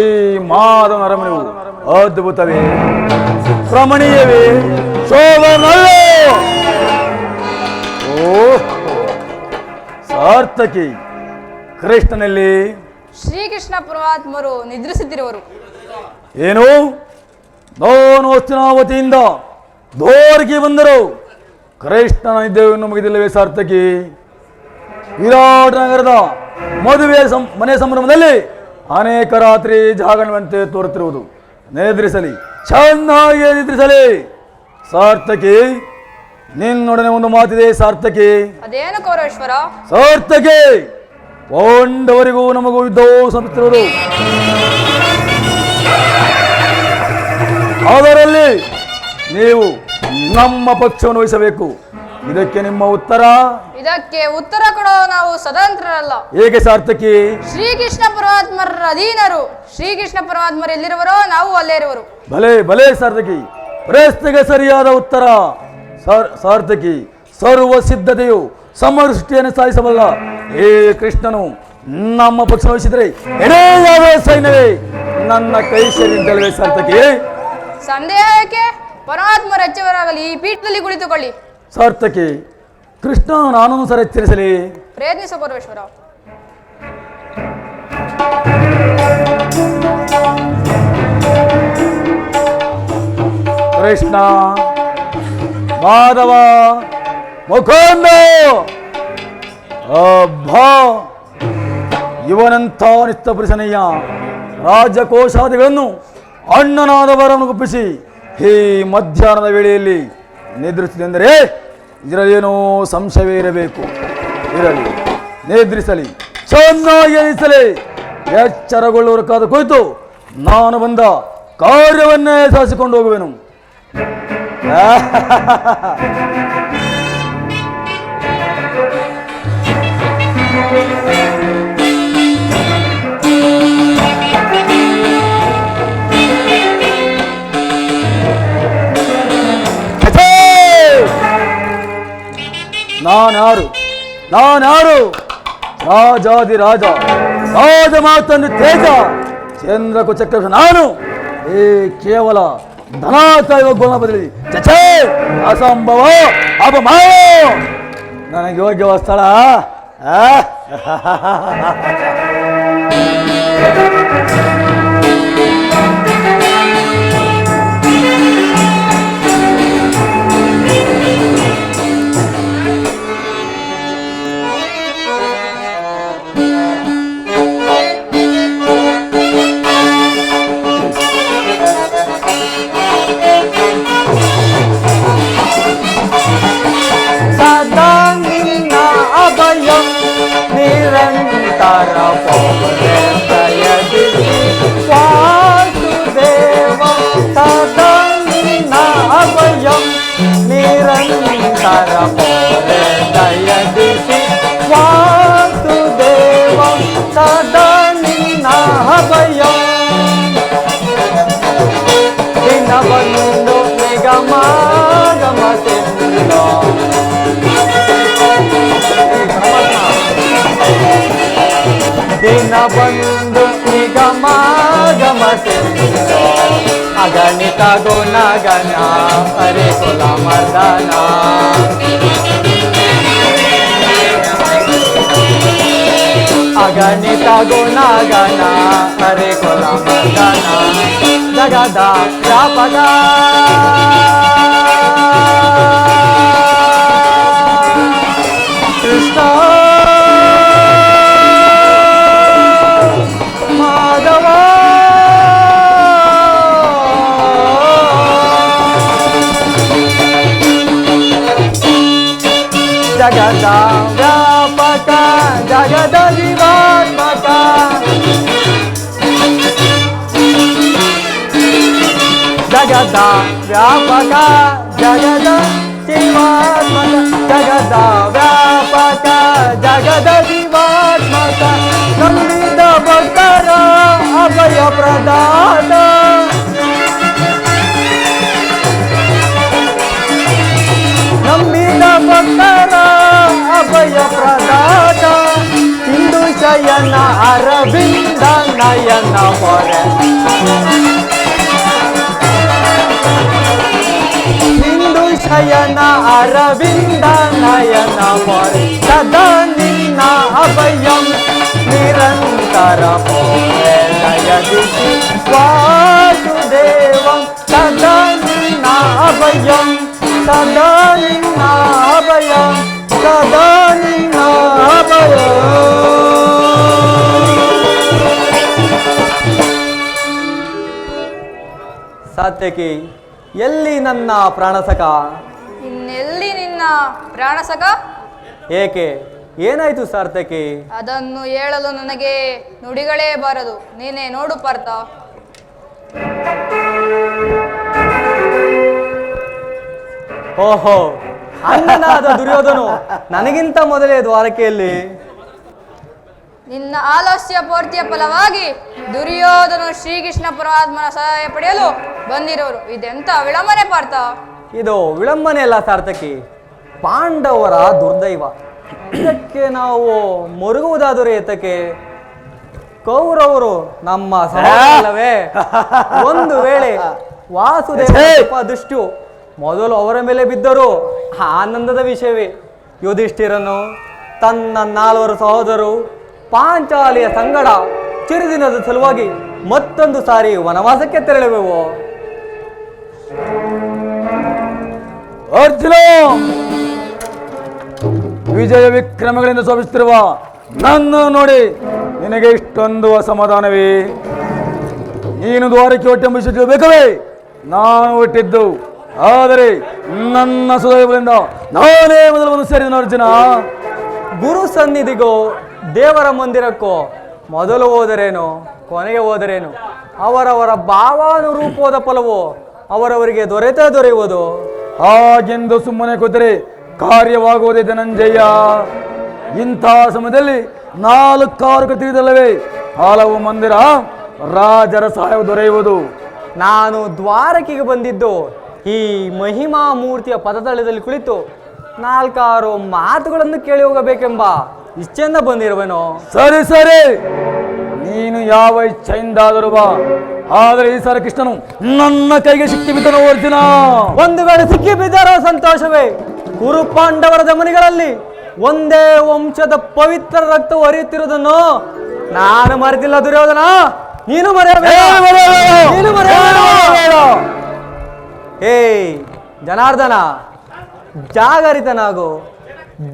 ಈ ಮಾಧವನ ಅರಮನೆಯು ಅದ್ಭುತವೇ, ರಮಣೀಯವೇ, ಶೋಭನವೇ. ಓ ಸಾರ್ಥಕಿ, ಕೃಷ್ಣನಲ್ಲಿ ಶ್ರೀಕೃಷ್ಣ ಪರಮಾತ್ಮರು ನಿದ್ರಿಸುತ್ತಿರುವರು. ಏನು? ನಾನು ಹಸ್ತಿನಾವತಿಯಿಂದ ದ್ವಾರಕೆ ಬಂದರು. ಕೃಷ್ಣನ ನಿದ್ದೆಯನ್ನು ಮುಗಿದಿಲ್ಲವೇ ಸಾರ್ಥಕಿ? ವಿರಾಟ ನಗರದ ಮದುವೆ ಮನೆ ಸಂಭ್ರಮದಲ್ಲಿ ಅನೇಕ ರಾತ್ರಿ ಜಾಗರಣವಂತೆ ತೋರುತ್ತಿರುವುದು. ನಿದ್ರಿಸಲಿ, ಚೆನ್ನಾಗಿ ನಿದ್ರಿಸಲಿ. ಸಾರ್ಥಕಿ, ನಿನ್ನೊಡನೆ ಒಂದು ಮಾತಿದೆ ಸಾರ್ಥಕಿ. ಅದೇನು ಕೌರವೇಶ್ವರ? ಸಾರ್ಥಕಿ, ಪಾಂಡವರಿಗೂ ನಮಗೂ ಯುದ್ಧವು ಸಂಭವಿಸುತ್ತಿರುವುದು. ಅದರಲ್ಲಿ ನೀವು ನಮ್ಮ ಪಕ್ಷವನ್ನು ವಹಿಸಬೇಕು. ಇದಕ್ಕೆ ನಿಮ್ಮ ಉತ್ತರ? ಇದಕ್ಕೆ ಉತ್ತರ ಕೊಡೋ ನಾವು ಸ್ವತಂತ್ರರಲ್ಲ. ಹೇಗೆ ಸಾರ್ಥಕಿ? ಶ್ರೀಕೃಷ್ಣ ಪರಮಾತ್ಮರ ಅಧೀನರು. ಶ್ರೀಕೃಷ್ಣ ಪರಮಾತ್ಮರು ಎಲ್ಲಿರುವರೋ ನಾವು ಅಲ್ಲೇ ಇರುವರು. ಭಲೆ ಭಲೆ ಸಾರ್ಥಕಿ, ಪ್ರಶ್ನೆಗೆ ಸರಿಯಾದ ಉತ್ತರ. ಸಾರ್ಥಕಿ, ಸರ್ವ ಸಿದ್ಧತೆಯು ಸಮೃಷ್ಟಿಯನ್ನು ಸಾಧಿಸಬಲ್ಲ ಹೇ ಕೃಷ್ಣನು ನಮ್ಮ ಪಕ್ಷ ವಹಿಸಿದರೆ ಎಡೆಯಾದ ಸೈನ್ಯವೇ ನನ್ನ ಕೈ ಸೇರಿದ್ದಲ್ವೇ ಸಾರ್ಥಕಿ? ಸಂದೇಹ ಏಕೆ? ಪರಮಾತ್ಮರ ಹೆಚ್ಚವರಾಗಲಿ ಈ ಪೀಠದಲ್ಲಿ ಕುಳಿತುಕೊಳ್ಳಿ. ಸಾರ್ಥಕಿ, ಕೃಷ್ಣ ನಾನನ್ನು ಸರ್ ಎಚ್ಚರಿಸಲಿ. ಪ್ರಯತ್ನಿಸು ಪರಮೇಶ್ವರ. ಕೃಷ್ಣ, ಮಾಧವ, ಮುಖಂಡ, ಅಬ್ಬಾ, ಇವನಂಥ ನಿತ್ಯಪುರುಷನಯ್ಯ ರಾಜಕೋಶಾದಿಗಳನ್ನು ಅಣ್ಣನಾದವರನ್ನು ಗುಪ್ಪಿಸಿ ಈ ಮಧ್ಯಾಹ್ನದ ವೇಳೆಯಲ್ಲಿ ನಿದ್ರಿಸಿದೆಂದರೆ ಇದರಲ್ಲೇನೋ ಸಂಶಯವೇ ಇರಬೇಕು. ಇರಲಿ, ನಿದ್ರಿಸಲಿ, ಚೆನ್ನಾಗಿ ಎನಿಸಲಿ. ಎಚ್ಚರಗೊಳ್ಳುವರ ಕಾದ ಕುರಿತು ನಾನು ಬಂದ ಕಾರ್ಯವನ್ನೇ ಸಾಧಿಸಿಕೊಂಡು ಹೋಗುವೆನು. ನಾನಾರು ರಾಜಾದಿ ರಾಜ, ರಾಜ ಮಾತನ್ನು ತೇಜ, ಚಂದ್ರಕು ಚಕ್ರ ನಾನು. ಏ ಕೇವಲ ಧನ ಕಾಯುವ ಗುಣ ಬದಲಿ ಚಚೇ ಅಸಂಭವ ಅಪಮಾನ. ನನಗೆ ಯೋಗ್ಯವ ಸ್ಥಳ ನಿರಂತರ ಪೌರಯದಿ ವಾಸುದೇವ ಸದಾ ನಿನ್ನ ಅಭಯಂ ನಿರಂತರ ಪೌರಯದಿಸಿ ವಾಸುದೇವ ಸದಾ ನಿನ್ನ ಅಭಯಂ ದಿನವೊಂದು ನಿಗಮ ಗಮಸಿಲ್ಲ ದಿನ ಬಂದು ನಿಗಮ ಗಮಸಿಲ್ಲ ಅಗಣಿತ ಗುಣಗಣ ಹರೆ ಕುಲ ಮರ್ದನ ಅಗಣಿತ ಗುಣಗಣ ಹರೆ ಕುಲ ಮರ್ದನ ಜಗದ ವ್ಯಾಪಕ ಕೃಷ್ಣ ಮಾಧವ ಜಗದ ವ್ಯಾಪಕ ಜಗದ ಜೀವಾತ್ಮಕ ಜಗದ ವ್ಯಾಪಕ ಜಗದ ಜೀವಾತ್ಮಕ ಜಗದ ವ್ಯಾಪಕ ಜಗದ ಜೀವಾತ್ಮಕ ನಂಬಿದ ಭಕ್ತರ ಅಭಯ ಪ್ರದಾನ ನಂಬಿದ ಭಕ್ತರ ಅಭಯ ಪ್ರದಾನ ಸಿಂಧು ಶಯನ ಅರವಿಂದ ನಯನ ಮೊರೆ ಸಿಂಧು ಶಯನ ಅರವಿಂದ ನಯನ ಮೊರೆ ಸದಾ ನಿನ್ನ ಅಭಯಂ ನಿರಂತರ ಮೊರೆ ದಯದಿಸಿ ವಾಸುದೇವಂ ಸದಾ ನಿನ್ನ ಅಭಯಂ ಸದಾ ನಿನ್ನ ಅಭಯಂ ಸದಾ ನಿನ್ನ ಅಭಯಂ. ಸಾತ್ಯಕಿ, ಎಲ್ಲಿ ನನ್ನ ಪ್ರಾಣಸಖ? ಇನ್ನೆಲ್ಲಿ ನಿನ್ನ ಪ್ರಾಣಸಖ? ಏಕೆ, ಏನಾಯ್ತು ಸಾರ್ಥಕಿ? ಅದನ್ನು ಹೇಳಲು ನನಗೆ ನುಡಿಗಳೇ ಬಾರದು. ನೀನೇ ನೋಡು ಪಾರ್ಥ. ಓಹೋ, ಅಣ್ಣನಾದ ದುರ್ಯೋಧನು ನನಗಿಂತ ಮೊದಲೇ ದ್ವಾರಕೆಯಲ್ಲಿ. ನಿನ್ನ ಆಲಸ್ಯ ಪೂರ್ತಿಯ ಫಲವಾಗಿ ದುರ್ಯೋಧನು ಶ್ರೀಕೃಷ್ಣ ಪರಮಾತ್ಮನ ಸಹಾಯ ಪಡೆಯಲು ಬಂದಿರೋರು. ಇದೆಂತ ವಿಳಂಬನೆ ಪಾರ್ಥ? ಇದು ವಿಳಂಬನೆ ಅಲ್ಲ ಸಾರ್ಥಕಿ, ಪಾಂಡವರ ದುರ್ದೈವ. ಇದಕ್ಕೆ ನಾವು ಮರುಗುವುದಾದರೆ ಏತಕ್ಕೆ? ಕೌರವರು ನಮ್ಮ ಸಹೋದರರಲ್ಲವೇ? ಒಂದು ವೇಳೆ ವಾಸುದೇವ ದುಷ್ಟು ಮೊದಲು ಅವರ ಮೇಲೆ ಬಿದ್ದರು, ಆನಂದದ ವಿಷಯವೇ. ಯುಧಿಷ್ಠಿರನು ತನ್ನ 4 ಸಹೋದರರು ಪಾಂಚಾಲಿಯ ಸಂಗಡ ಚಿರುದಿನದ ಸಲುವಾಗಿ ಮತ್ತೊಂದು ಸಾರಿ ವನವಾಸಕ್ಕೆ ತೆರಳುವೆವು. ಅರ್ಜುನ, ವಿಜಯ ವಿಕ್ರಮಗಳಿಂದ ಶೋಭಿಸುತ್ತಿರುವ ನನ್ನ ನೋಡಿ ನಿನಗೆ ಇಷ್ಟೊಂದು ಅಸಮಾಧಾನವೇ? ನೀನು ದ್ವಾರಕ್ಕೆ ಹೊಟ್ಟೆಂಬ ವಿಷಯ ಬೇಕವೇ? ನಾನು ಹುಟ್ಟಿದ್ದು, ಆದರೆ ನನ್ನ ಸುದೈವದಿಂದ ನಾನೇ ಮೊದಲು ಸೇರಿದನು. ಅರ್ಜುನ, ಗುರು ಸನ್ನಿಧಿಗೋ ದೇವರ ಮಂದಿರಕ್ಕೋ ಮೊದಲು ಹೋದರೇನು ಕೊನೆಗೆ ಹೋದರೇನು, ಅವರವರ ಭಾವಾನುರೂಪವಾದ ಫಲವು ಅವರವರಿಗೆ ದೊರೆಯುವುದು. ಹಾಗೆಂದು ಸುಮ್ಮನೆ ಕೂತರೆ ಕಾರ್ಯವಾಗುವುದೇ ಧನಂಜಯ. ಇಂಥ ಸಮಯದಲ್ಲಿ 4 ತಿಳಿದಲ್ಲವೇ ಹಲವು ಮಂದಿರ ರಾಜರ ಸಹಾಯ ದೊರೆಯುವುದು. ನಾನು ದ್ವಾರಕೆಗೆ ಬಂದಿದ್ದು ಈ ಮಹಿಮಾ ಮೂರ್ತಿಯ ಪದತಳದಲ್ಲಿ ಕುಳಿತು 4 ಮಾತುಗಳನ್ನು ಕೇಳಿ ಹೋಗಬೇಕೆಂಬ ಇಚ್ಛೆಯಿಂದ ಬಂದಿರುವೆನೋ. ಸರಿ ಸರಿ, ನೀನು ಯಾವ ಇಚ್ಛೆಯಿಂದಾದರೂ ಬಾ, ಆದರೆ ಈ ಸಲ ಕೃಷ್ಣನು ನನ್ನ ಕೈಗೆ ಸಿಕ್ಕಿ ಬಿದ್ದನು. ಅರ್ಜುನ, ಒಂದು ವೇಳೆ ಸಿಕ್ಕಿ ಬಿದ್ದಾರೋ ಸಂತೋಷವೇ. ಕುರು ಪಾಂಡವರ ದಮನಿಗಳಲ್ಲಿ ಒಂದೇ ವಂಶದ ಪವಿತ್ರ ರಕ್ತವು ಹರಿಯುತ್ತಿರುವುದನ್ನು ನಾನು ಮರೆತಿಲ್ಲ ದುರ್ಯೋಧನ. ನೀನು ಹೇ ಜನಾರ್ದನ, ಜಾಗರಿತನಾಗು.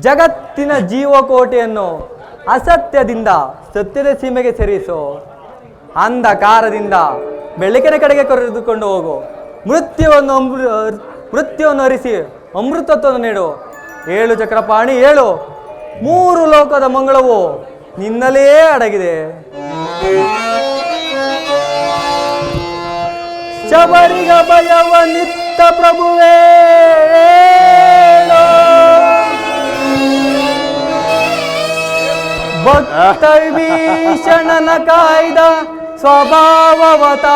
ಜಗತ್ತಿನ ಜೀವಕೋಟೆಯನ್ನು ಅಸತ್ಯದಿಂದ ಸತ್ಯದ ಸೀಮೆಗೆ ಸೇರಿಸು. ಅಂಧಕಾರದಿಂದ ಬೆಳಕಿನ ಕಡೆಗೆ ಕರೆದುಕೊಂಡು ಹೋಗು. ಮೃತ್ಯುವನ್ನು ಹರಿಸಿ ಅಮೃತತ್ವವನ್ನು ನೀಡು. 7 ಚಕ್ರಪಾಣಿ 7, 3 ಲೋಕದ ಮಂಗಳವು ನಿನ್ನಲ್ಲೇ ಅಡಗಿದೆ. ಶಬರಿಗ ಭಯವ ನಿತ್ತ ಪ್ರಭುವೇ, ಭಕ್ತ ವಿಭೀಷಣನ ಕಾಯ್ದ ಸ್ವಭಾವವತಾಳೋ.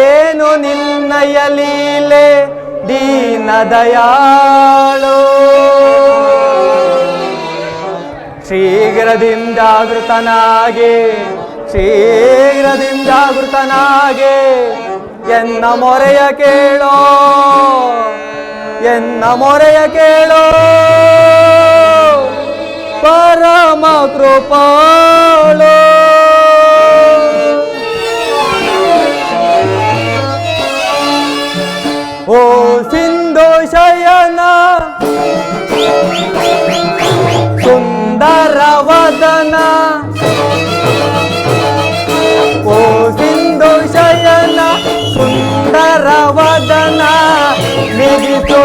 ಏನು ನಿನ್ನಯ ಲೀಲೆ ದೀನ ದಯಾಳೋ. ಶೀಘ್ರದಿಂದಾಗೃತನಾಗೆ ಎನ್ನ ಮೊರೆಯ ಕೇಳೋ, ಎನ್ನ ಮೊರೆಯ ಕೇಳೋ. ಪರಮ ಕೃಪಾಳೋ. ಓ ಸಿಂಧು ಶಯನ ಸುಂದರ ವದನ, ಓ ಸಿಂಧು ಶಯನ ಸುಂದರ ವದನ, ನಿಗಿಸು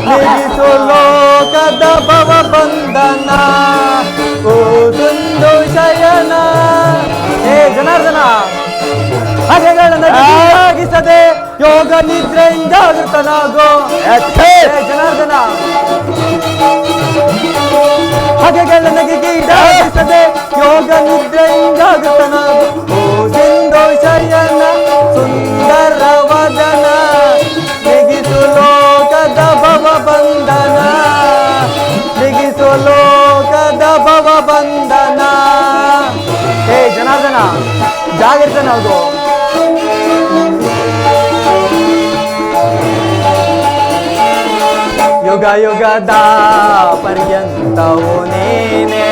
ನಿಗಿಸು ಲೋಕದ ಭವ ಬಂಧನ ಓ ದುಂದು ಶಯನ. ಹೇ ಜನಾರ್ದನ, ಹಗೆಗಳನ್ನು ಆಗಿಸದೆ ಯೋಗ ನಿದ್ರೆಯಿಂದ ಜಾಗೃತನಾಗೋ. ಹೇ ಜನಾರ್ದನ, ಹಗೆಗಳನ್ನು ಗೀಡಾಗಿಸದೆ ಯೋಗ ನಿದ್ರೆಯಿಂದ ಜಾಗೃತನಾಗೋ. ಓ ಸಿಂಧು ಶಯನ ಸುಂದರ ವದನ ನಿಗಿಸು ಲೋಕದ ಭವ ಬಂಧನ ನಿಗಿಸು ಲೋಕದ ಭವ ಬಂಧನ. ಹೇ ಜನಾರ್ದನ, ಜಾಗೃತನಾಗೋ. ಯುಗ ಯುಗದ ಪರ್ಯಂತವು ನೀನೆ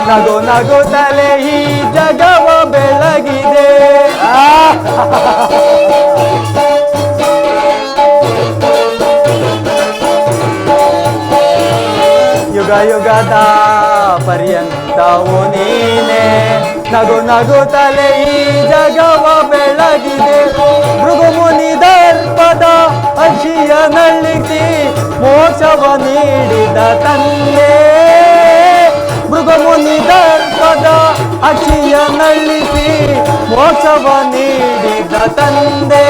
ನಗು ನಗುತ್ತಲೇ ಈ ಜಗವ ಬೆಳಗಿದೆ. ಯುಗ ಯುಗದ ಪರ್ಯಂತವು ನೀನೆ ನಗು ನಗುತ್ತಲೇ ಈ ಜಗವ ಬೆಳಗಿದೆ. ಭೃಗುಮುನಿ ದರ್ಪದ ಅಕ್ಷಿಯ ನಳ್ಳಿಸಿ ಮೋಕ್ಷವ ನೀಡಿದ ತಂದೆ. ಭೃಗುಮುನಿ ದರ್ಪದ ಅಕ್ಷಿಯ ನಳ್ಳಿಸಿ ಮೋಕ್ಷವ ನೀಡಿದ ತಂದೆ.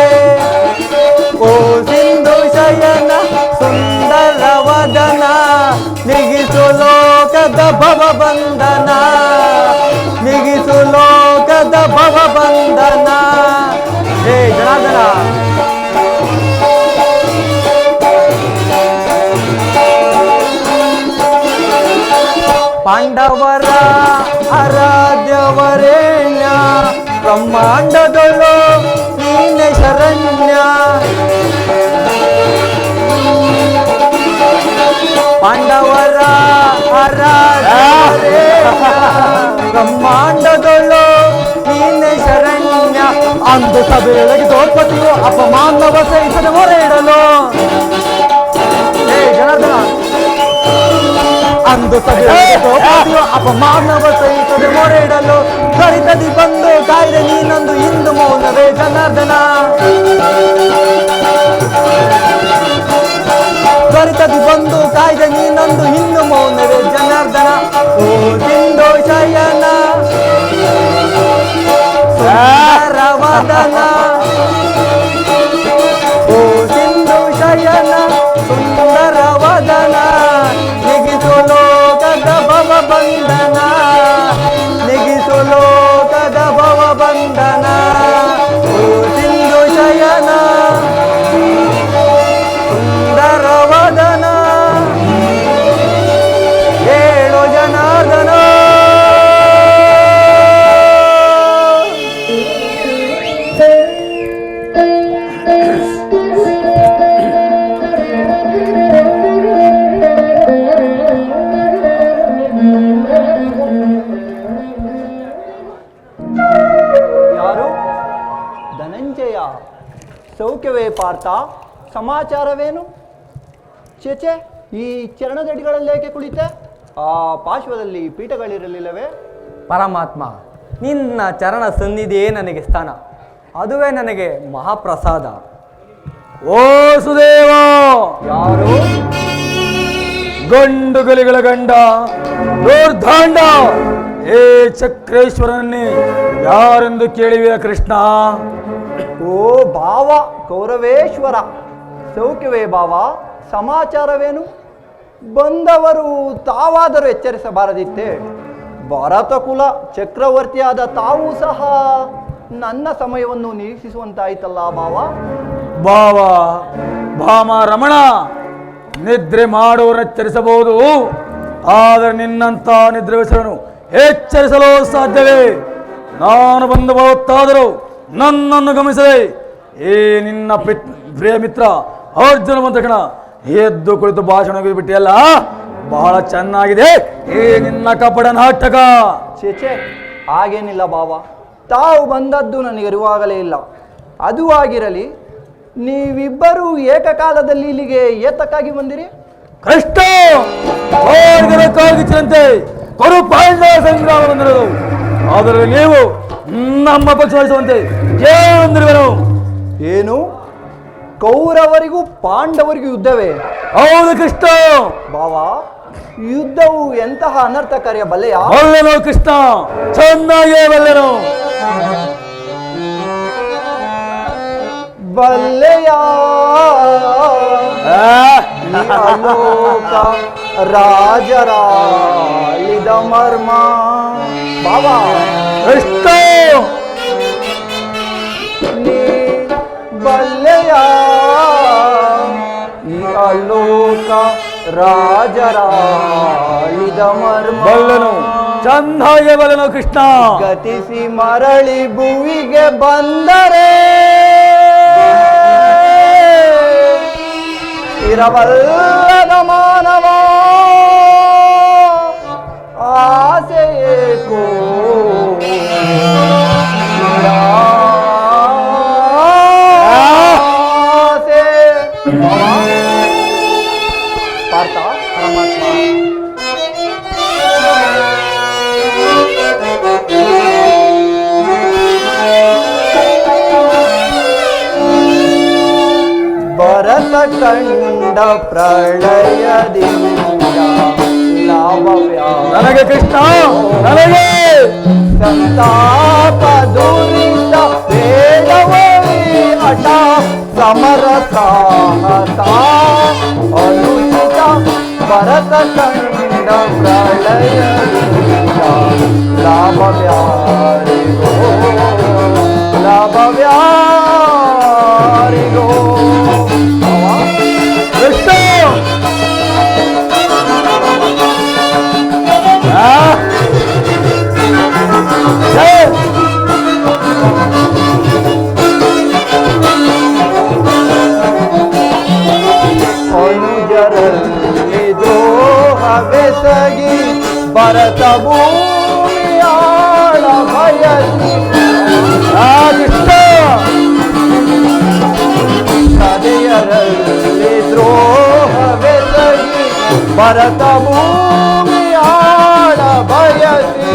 ಓ ಸಿಂಧು ಶಯನ ಸುಂದರ ವದನ ನಿಗಿಸು ಲೋಕದ ಭವ ಬಂಧನ ನಿಗಿಸು ಲೋಕದ ಭವ ಬಂಧನ. ಹೇ ಜನಾರ್ದನ, ಪಾಂಡವರ ಆರಾಧ್ಯವರೇಣ್ಯ ಬ್ರಹ್ಮಾಂಡದೊಳು ನೀನೆ ಶರಣ್ಯ. ಪಾಂಡವರ ಆರಾಧ್ಯವರೇಣ್ಯ ಬ್ರಹ್ಮಾಂಡದೊಳು ನೀನೆ ಶರಣ್ಯ. ಅಂದು ಸಭೆಯೊಳಗೆ ದ್ರೌಪದಿಯು ಅಪಮಾನವ ಸಹಿಸದೆ ಮೊರೆ ಇಡಲು. ಹೇ ಜನಾರ್ದನ, ಅಂದು ಸಭೆಯೊಳಗೆ ದ್ರೌಪದಿಯು ಅಪಮಾನವ ಸಹಿಸದೆ ಮೊರೆ ಇಡಲು ತ್ವರಿತದಿ ಬಂದು ಕಾಯ್ದೆ ನೀನೊಂದು ಇಂದು ಮೌನವೇ ಜನಾರ್ದನ. ತ್ವರಿತದಿ ಬಂದು ಕಾಯ್ದೆ ನೀನೊಂದು ಹಿಂದು ಮೌನವೇ ಜನಾರ್ದನ. ಓ ಸಿಂಧು ಶಯನ ಸುಂದರ ವದನ ಓ ಸಿಂಧು ಶಯನ ಸುಂದರ ವದನ ನಿಗಿಸು ಲೋಕದ ಭವ ಬಂಧನ ನಿಗಿಸು ಲೋಕದ ಭವ ಬಂಧನ. ಓ ಸಿಂಧು ಶಯನ ಸುಂದರ ವದನ ಹೇಳು ಜನಾರ್ದನ. ಯಾರು? ಧನಂಜಯ. ಸೌಖ್ಯವೇ ಪಾರ್ಥ? ಸಮಾಚಾರವೇನು? ಚೇಚೆ, ಈ ಚರಣದಡಿಗಳಲ್ಲೇಕೆ ಕುಳಿತೆ? ಆ ಪಾರ್ಶ್ವದಲ್ಲಿ ಪೀಠಗಳಿರಲಿಲ್ಲವೇ? ಪರಮಾತ್ಮ, ನಿನ್ನ ಚರಣ ಸನ್ನಿಧಿಯೇ ನನಗೆ ಸ್ಥಾನ, ಅದುವೇ ನನಗೆ ಮಹಾಪ್ರಸಾದ. ಓ ಸುದೇವ, ಯಾರು? ಗಂಡು ಗಲಿಗಳ ಗಂಡ ದೂರ್ಧಾಂಡ ಹೇ ಚಕ್ರೇಶ್ವರನ್ನೇ ಯಾರೆಂದು ಕೇಳಿವೆ ಕೃಷ್ಣ? ಓ ಭಾವ ಕೌರವೇಶ್ವರ. ಸೌಖ್ಯವೇ ಭಾವ? ಸಮಾಚಾರವೇನು? ಬಂದವರು ತಾವಾದರೂ ಎಚ್ಚರಿಸಬಾರದಿತ್ತೆ? ಭಾರತ ಕುಲ ಚಕ್ರವರ್ತಿಯಾದ ತಾವು ಸಹ ನನ್ನ ಸಮಯವನ್ನು ನಿರೀಕ್ಷಿಸುವಂತಾಯ್ತಲ್ಲ ಭಾವ? ಭಾವ ಭಾಮ ರಮಣ, ನಿದ್ರೆ ಮಾಡುವವರನ್ನು ಎಚ್ಚರಿಸಬಹುದು, ಆದರೆ ನಿನ್ನಂಥ ನಿದ್ರೆವಶರನ್ನು ಎಚ್ಚರಿಸಲು ಸಾಧ್ಯವೇ? ನಾನು ಬಂದು ಬರುತ್ತಾದರೂ ನನ್ನನ್ನು ಗಮನಿಸದೆ ಏ ನಿನ್ನ ಪ್ರಿಯ ಮಿತ್ರ ಅರ್ಜುನ ಬಂದ ತಕ್ಷಣ ಎದ್ದು ಕುಳಿತು ಭಾಷಣ ಬಿಟ್ಟಿಯಲ್ಲ, ಬಹಳ ಚೆನ್ನಾಗಿದೆ ಏ ನಿನ್ನ ಕಪಟ ನಾಟಕ. ಚೇಚೆ, ಹಾಗೇನಿಲ್ಲ ಭಾವ. ತಾವು ಬಂದದ್ದು ನನಗೆ ಅರಿವಾಗಲೇ ಇಲ್ಲ. ಅದು ಆಗಿರಲಿ, ನೀವಿಬ್ಬರೂ ಏಕಕಾಲದಲ್ಲಿ ಇಲ್ಲಿಗೆ ಏತಕ್ಕಾಗಿ ಬಂದಿರಿ? ಕೃಷ್ಣ ಕಾಗಿಚ್ಚಂತೆ ಕೊರು ಪಾಂಡವ ಸಂಗ್ರಾಮ ಬಂದಿರೋದು, ಆದರೆ ನೀವು ನಮ್ಮ ಪಕ್ಷ ವಹಿಸುವಂತೆ ಬಂದಿರುವೆನು. ಏನು? ಕೌರವರಿಗೂ ಪಾಂಡವರಿಗೂ ಯುದ್ಧವೇ? ಹೌದು ಕೃಷ್ಣ. ಭಾವ, ಯುದ್ಧವು ಎಂತಹ ಅನರ್ಥಕಾರಿಯ ಬಲ್ಲೆಯ? ಬಲ್ಲೆನು ಕೃಷ್ಣ, ಚೆನ್ನಾಗೇ ಬಲ್ಲೆನು. ಬಲ್ಲೆಯ ಅಲೋಕ ರಾಜರಾಳಿದ ಮರ್ಮ. ಭಾವ, ಕೃಷ್ಣ ನೀ ಬಲ್ಲೆಯ ಈ ಅಲೋಕ ರಾಜರಾಳಿದ ಮರ್ಮ. ಬಲ್ಲೆನು, ಚೆನ್ನಾಗೇ ಬಲ್ಲೆನು ಕೃಷ್ಣ. ಗತಿಸಿ ಮರಳಿ ಭುವಿಗೆ ಬಂದರೆ ಇರಬಲ್ಲದ ಮಾನವ ಆಸೆಯೇಕೋ ಆಸೆ. ಪಾರ್ಥ, ಪರಮಾತ್ಮ, ಭರತ ಕಂಡ ಪ್ರಳಯದಿಂದ ಲಾಭವ್ಯಾ ನನಗೆ ಕೃಷ್ಣ, ನನಗೆ ಸಂತಾಪ ದುರಿತ ವೇದವೈ ಹಠ ಸಮರ ಸಾಹಸ ಅನುಚಿತ. ಭರತ ಕಂಡ ಪ್ರಳಯದಿಂದ ಲಾಭವ್ಯಾರಿಗೋ ಲಾಭವ್ಯಾರಿಗೋ. ಕೃಷ್ಣ ಅನುಜರಲ್ಲಿ ದ್ರೋಹವೆಸಗಿ ಭರತ ಭೂಮಿಯಾಳ ಬಯಸಿ ಕೃಷ್ಣ ಸದೆಯರಲ್ಲಿ ದ್ರೋಹವೆಸಗಿ ಭರತ ಭೂಮಿಯಾಳ ಬಯಸಿ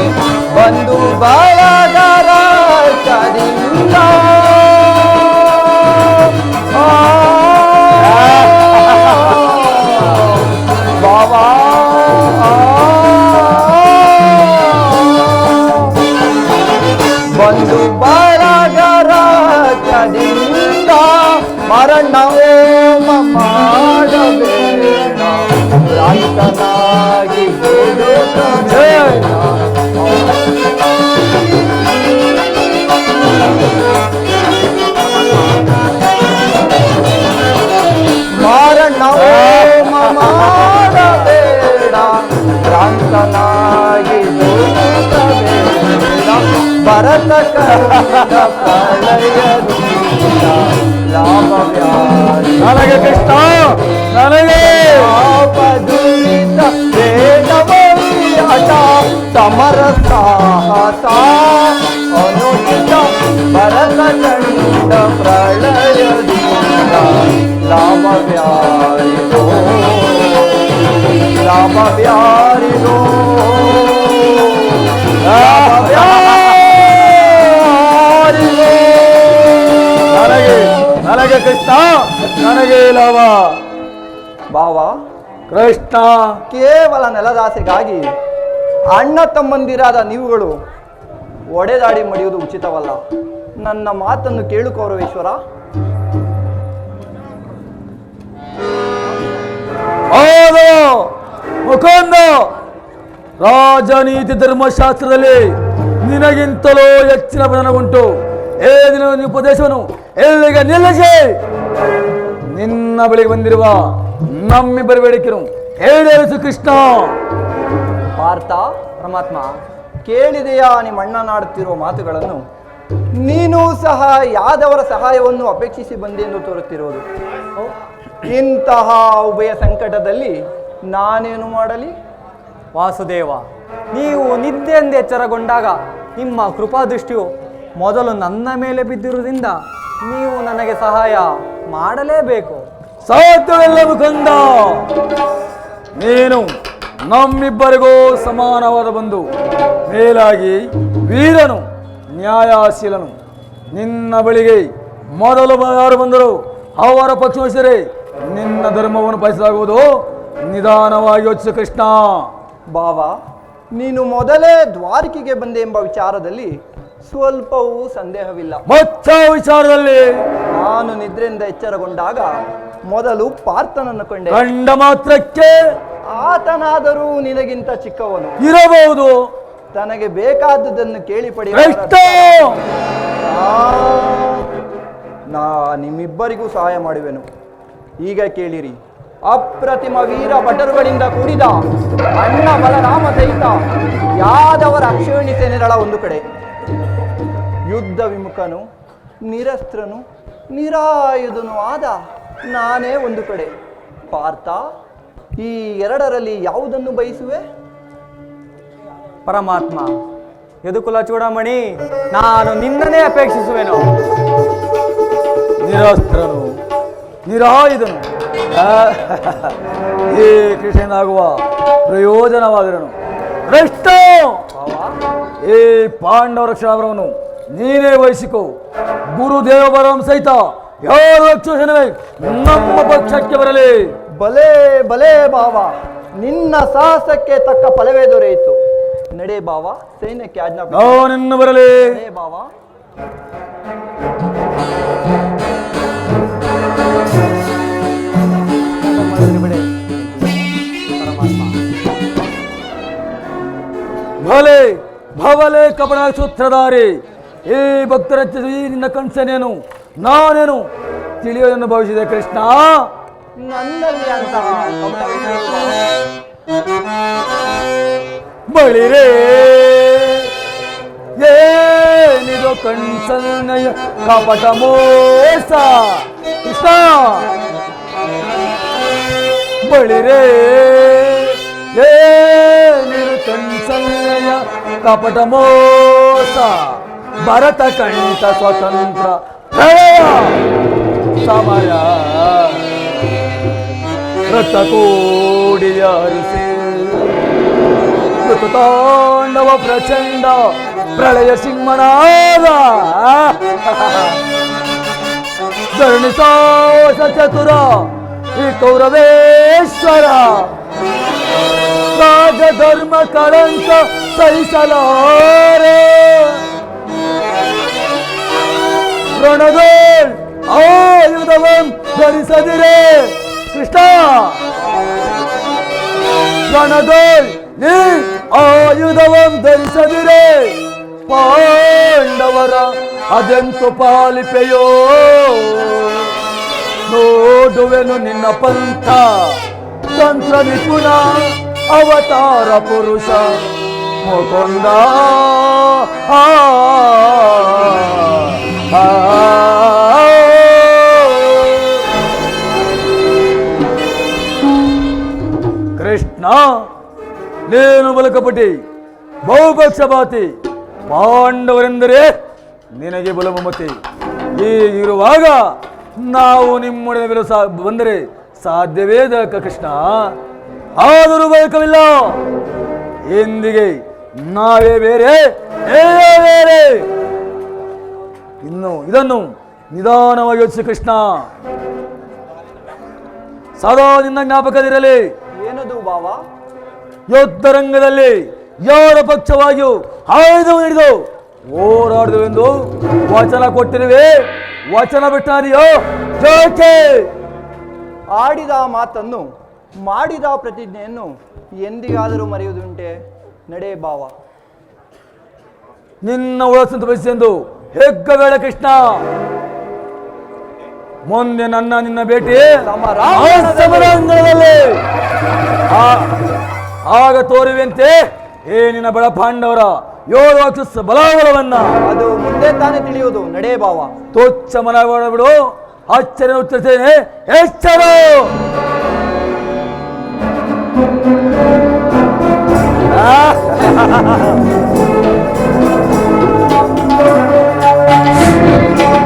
ಬಂದು ಬಳಗರ ಚದಿಂದ ಬಾಬಾ ಬಂದು ಬಳಗರ ಚದಿಂದ ಮರಣ ಹೋಮ ಮಾಡಬೇಡ ಭ್ರಾಂತನಾಗಿ ಬಿಡುತ್ತಬೇಡ. ಮರಣ ಹೋಮ ಮಾಡಬೇಡ ಭ್ರಾಂತನಾಗಿ ಬಿಡುತ್ತಬೇಡ. ಭರತ ಕಂಡ ಪ್ರಳಯದಿಂದ ಲಾಭವ್ಯಾರಿ. ನನಗೆ ಕೃಷ್ಣ, ನನಗೆ ದುರಿತ ವೇದವೈ ಹಠ ಸಮರ ಸಾಹಸ ಅನುಚಿತ. ಭರತ ಕಂಡ ಪ್ರಳಯದಿಂದ ಲಾಭವ್ಯಾರಿಗೋ ಲಾಭವ್ಯಾರಿಗೋ ಲಾಭವ್ಯಾರಿಗೋ. ನನಗೆ ನನಗೆ ಕೃಷ್ಣ, ನನಗೆ ಲಾಭ. ಭಾವ, ಕೃಷ್ಣ ಕೇವಲ ನೆಲದಾಸೆಗಾಗಿ ಅಣ್ಣ ತಮ್ಮಂದಿರಾದ ನೀವುಗಳು ಒಡೆದಾಡಿ ಮಡಿಯುವುದು ಉಚಿತವಲ್ಲ. ನನ್ನ ಮಾತನ್ನು ಕೇಳು ಕೌರವೇಶ್ವರ. ಹೌದು ಮುಖಂದ, ರಾಜನೀತಿ ಧರ್ಮಶಾಸ್ತ್ರದಲ್ಲಿ ನಿನಗಿಂತಲೂ ಹೆಚ್ಚಿನ ಪ್ರಧಾನ ಉಂಟು. ಏ ದಿನ ಉಪದೇಶವನ್ನು ಎಲ್ಲಿಗೆ ನಿಲ್ಲಿಸಿ ನಿನ್ನ ಬಳಿಗೆ ಬಂದಿರುವ ನಮ್ಮಿಬ್ಬರ ಬೇಡಿಕೆನು ಈಡೇರಿಸು ಕೃಷ್ಣ. ಪಾರ್ಥ, ಪರಮಾತ್ಮ, ಕೇಳಿದೆಯಾ ನಿಮ್ಮ ಅಣ್ಣನಾಡುತ್ತಿರುವ ಮಾತುಗಳನ್ನು? ನೀನು ಸಹ ಯಾದವರ ಸಹಾಯವನ್ನು ಅಪೇಕ್ಷಿಸಿ ಬಂದೆಂದು ತೋರುತ್ತಿರುವುದು. ಇಂತಹ ಉಭಯ ಸಂಕಟದಲ್ಲಿ ನಾನೇನು ಮಾಡಲಿ? ವಾಸುದೇವ, ನೀವು ನಿದ್ದೆಯಿಂದ ಎಚ್ಚರಗೊಂಡಾಗ ನಿಮ್ಮ ಕೃಪಾದೃಷ್ಟಿಯು ಮೊದಲು ನನ್ನ ಮೇಲೆ ಬಿದ್ದಿರುವುದರಿಂದ ನೀವು ನನಗೆ ಸಹಾಯ ಮಾಡಲೇಬೇಕು. ಸಾಧ್ಯವಿಲ್ಲ ಮುಖಂದ, ನೀನು ನಮ್ಮಿಬ್ಬರಿಗೂ ಸಮಾನವಾದ ಬಂಧು, ಮೇಲಾಗಿ ವೀರನು, ನ್ಯಾಯಶೀಲನು. ನಿನ್ನ ಬಳಿಗೆ ಮೊದಲು ಯಾರು ಬಂದರು ಅವರ ಪಕ್ಷ ವಹಿಸಿದರೆ ನಿನ್ನ ಧರ್ಮವನ್ನು ಪಾಲಿಸಲಾಗುವುದು. ನಿಧಾನವಾಗಿ ಯೋಚಿಸು ಕೃಷ್ಣ. ಬಾವ, ನೀನು ಮೊದಲೇ ದ್ವಾರಕೆಗೆ ಬಂದೆ ಎಂಬ ವಿಚಾರದಲ್ಲಿ ಸ್ವಲ್ಪವೂ ಸಂದೇಹವಿಲ್ಲ. ಮತ್ತ ವಿಚಾರದಲ್ಲಿ ನಾನು ನಿದ್ರೆಯಿಂದ ಎಚ್ಚರಗೊಂಡಾಗ ಮೊದಲು ಪಾರ್ಥನನ್ನು ಕಂಡೆ. ಕಂಡ ಮಾತ್ರಕ್ಕೆ ಆತನಾದರೂ ನಿನಗಿಂತ ಚಿಕ್ಕವನು ಇರಬಹುದು. ತನಗೆ ಬೇಕಾದುದನ್ನು ಕೇಳಿ ಪಡೆಯುವ ಎಷ್ಟು ನಾ ನಿಮ್ಮಿಬ್ಬರಿಗೂ ಸಹಾಯ ಮಾಡುವೆನು. ಈಗ ಕೇಳಿರಿ. ಅಪ್ರತಿಮ ವೀರ ಭಟರುಗಳಿಂದ ಕೂಡಿದ ಅಣ್ಣ ಬಲರಾಮ ಸಹಿತ ಯಾದವರ ಅಕ್ಷೋಣಿ ಸೇನೆಗಳ ಒಂದು ಕಡೆ, ಯುದ್ಧ ವಿಮುಖನು, ನಿರಸ್ತ್ರನು, ನಿರಾಯುಧನು ಆದ ನಾನೇ ಒಂದು ಕಡೆ. ಪಾರ್ಥ, ಈ ಎರಡರಲ್ಲಿ ಯಾವುದನ್ನು ಬಯಸುವೆ? ಪರಮಾತ್ಮ, ಯದುಕುಲ ಚೂಡಾಮಣಿ, ನಾನು ನಿನ್ನನ್ನೇ ಅಪೇಕ್ಷಿಸುವೆನು. ನಿರಾಸ್ತ್ರನು, ನಿರಾಯುಧನು, ಈ ಕೃಷ್ಣನಾಗುವ ಪ್ರಯೋಜನವಾದರನು. ಕೃಷ್ಣ, ಈ ಪಾಂಡವ ರಕ್ಷಣಾವರವನ್ನು ನೀನೇ ವಹಿಸಿಕೋ. ಗುರುದೇವ ಬರಂ ಸಹಿತ ಯಾರು ರಕ್ಷಣೆ ನಮ್ಮ ಪಕ್ಷಕ್ಕೆ ಬರಲಿ. ಬಲೆ ಬಲೆ ಬಾವ, ನಿನ್ನ ಸಾಹಸಕ್ಕೆ ತಕ್ಕ ಫಲವೇ ದೊರೆಯಿತು. ನಡೆ ಬಾವ, ಸೈನ್ಯಕ್ಕೆ ಆಜ್ಞಾಪಿಸು. ನಾನಿನ್ನ ಬರಲಿ. ನಡೆ ಬಾವ. ಬಿಡೆ ಪರಮಾತ್ಮ. ಭಲೆ ಭವಲೆ ಕಪಡ ಸೂತ್ರಧಾರಿ, ಈ ಭಕ್ತರ ನಿನ್ನ ಕಣ್ಸನೇನು ನಾನೇನು ತಿಳಿಯೋದನ್ನು ಭಾವಿಸಿದೆ ಕೃಷ್ಣ. ನನ್ನಲ್ಲಿ ಅಂತಹ ಬಳಿರೇ ಏನಿದು ಕಣ್ಸನ್ನಯ ಕಪಟ ಮೋಸ ಕೃಷ್ಣ. ಬಳಿರೇ ಏನಿದು ಕಣ್ಸನ್ನಯ ಕಪಟ ಮೋಸ. ಭರತ ಕಂಠ ಸ್ವತಂತ್ರ ಸಮಯ ರಥ ಕೋಡಿಯಾರಿಸಿ ತಾಂಡವ ಪ್ರಚಂಡ ಪ್ರಳಯ ಸಿಂಹನಾದ. ಧರಣಿ ಸಾಹಸ ಚತುರ ಈ ಕೌರವೇಶ್ವರ. ರಾಜಧರ್ಮ ಕಳಂಕ ಸಹಿಸಲಾರೆ. ರಣಗೋಲ್ ಆಯುಧವಂ ಧರಿಸದಿರೆ ಕೃಷ್ಣ. ರಣಗೋಲ್ ನೀ ಆಯುಧವಂ ಧರಿಸದಿರೆ ಪಾಂಡವರ ಅದೆಂತು ಪಾಲಿಪೆಯೋ. ನೋಡುವೆನು ನಿನ್ನ ಪಂಥ ತಂತ್ರ ನಿಪುಣ ಅವತಾರ ಪುರುಷ ಮುಕುಂದ. ಕೃಷ್ಣ, ನೀನು ಬಲಕಪಟಿ, ಬಹುಪಕ್ಷಪಾತಿ. ಪಾಂಡವರೆಂದರೆ ನಿನಗೆ ಬಲಮಮತಿ. ಹೀಗಿರುವಾಗ ನಾವು ನಿಮ್ಮೊಡನೆ ಬಂದರೆ ಸಾಧ್ಯವೇ ಕೃಷ್ಣ. ಆದರೂ ಬಯಕವಿಲ್ಲ. ಎಂದಿಗೆ ನಾವೇ ಬೇರೆ, ನೀವೇ ಬೇರೆ. ಇನ್ನು ಇದನ್ನು ನಿಧಾನವಾಗಿ ಯೋಚಿಸಿ ಕೃಷ್ಣ. ಸದಾ ನಿನ್ನ ಜ್ಞಾಪಕದಿರಲಿ. ಏನದು ಬಾವ? ಯುದ್ಧರಂಗದಲ್ಲಿ ಯಾರ ಪಕ್ಷವಾಗಿಯೂ ಆಯುಧ ಹಿಡಿದು ಹೋರಾಡುವೆಂದು ವಚನ ಕೊಟ್ಟಿರುವೆ. ವಚನ ಬಿಟ್ಟಾರಿಯೋ ಜೋಕೆ. ಆಡಿದ ಮಾತನ್ನು, ಮಾಡಿದ ಪ್ರತಿಜ್ಞೆಯನ್ನು ಎಂದಿಗಾದರೂ ಮರೆಯುವುದುಂಟೆ? ನಡೆ ಬಾವ. ನಿನ್ನ ಉಳಸಂತ ಬಯಸೆಂದು ಹೆಗ್ಗಬೇಡ ಕೃಷ್ಣ. ಮುಂದೆ ನಿನ್ನ ಭೇಟಿ ಸಮರಾಂಗಣದಲ್ಲಿ ಆಗ ತೋರುವಂತೆ ನಿನ್ನ ಬಡ ಪಾಂಡವರ 7 ರಾಕ್ಷಸ ಬಲಾಬಲವನ್ನ. ಅದು ಮುಂದೆ ತಾನೇ ತಿಳಿಯುವುದು. ನಡೆ ಬಾವ. ತೋಚ್ಚ ಮನ ಬಿಡು. ಆಶ್ಚರ್ಯ ಉತ್ತರಿಸ್ತೇನೆ. ಎಚ್ಚರ.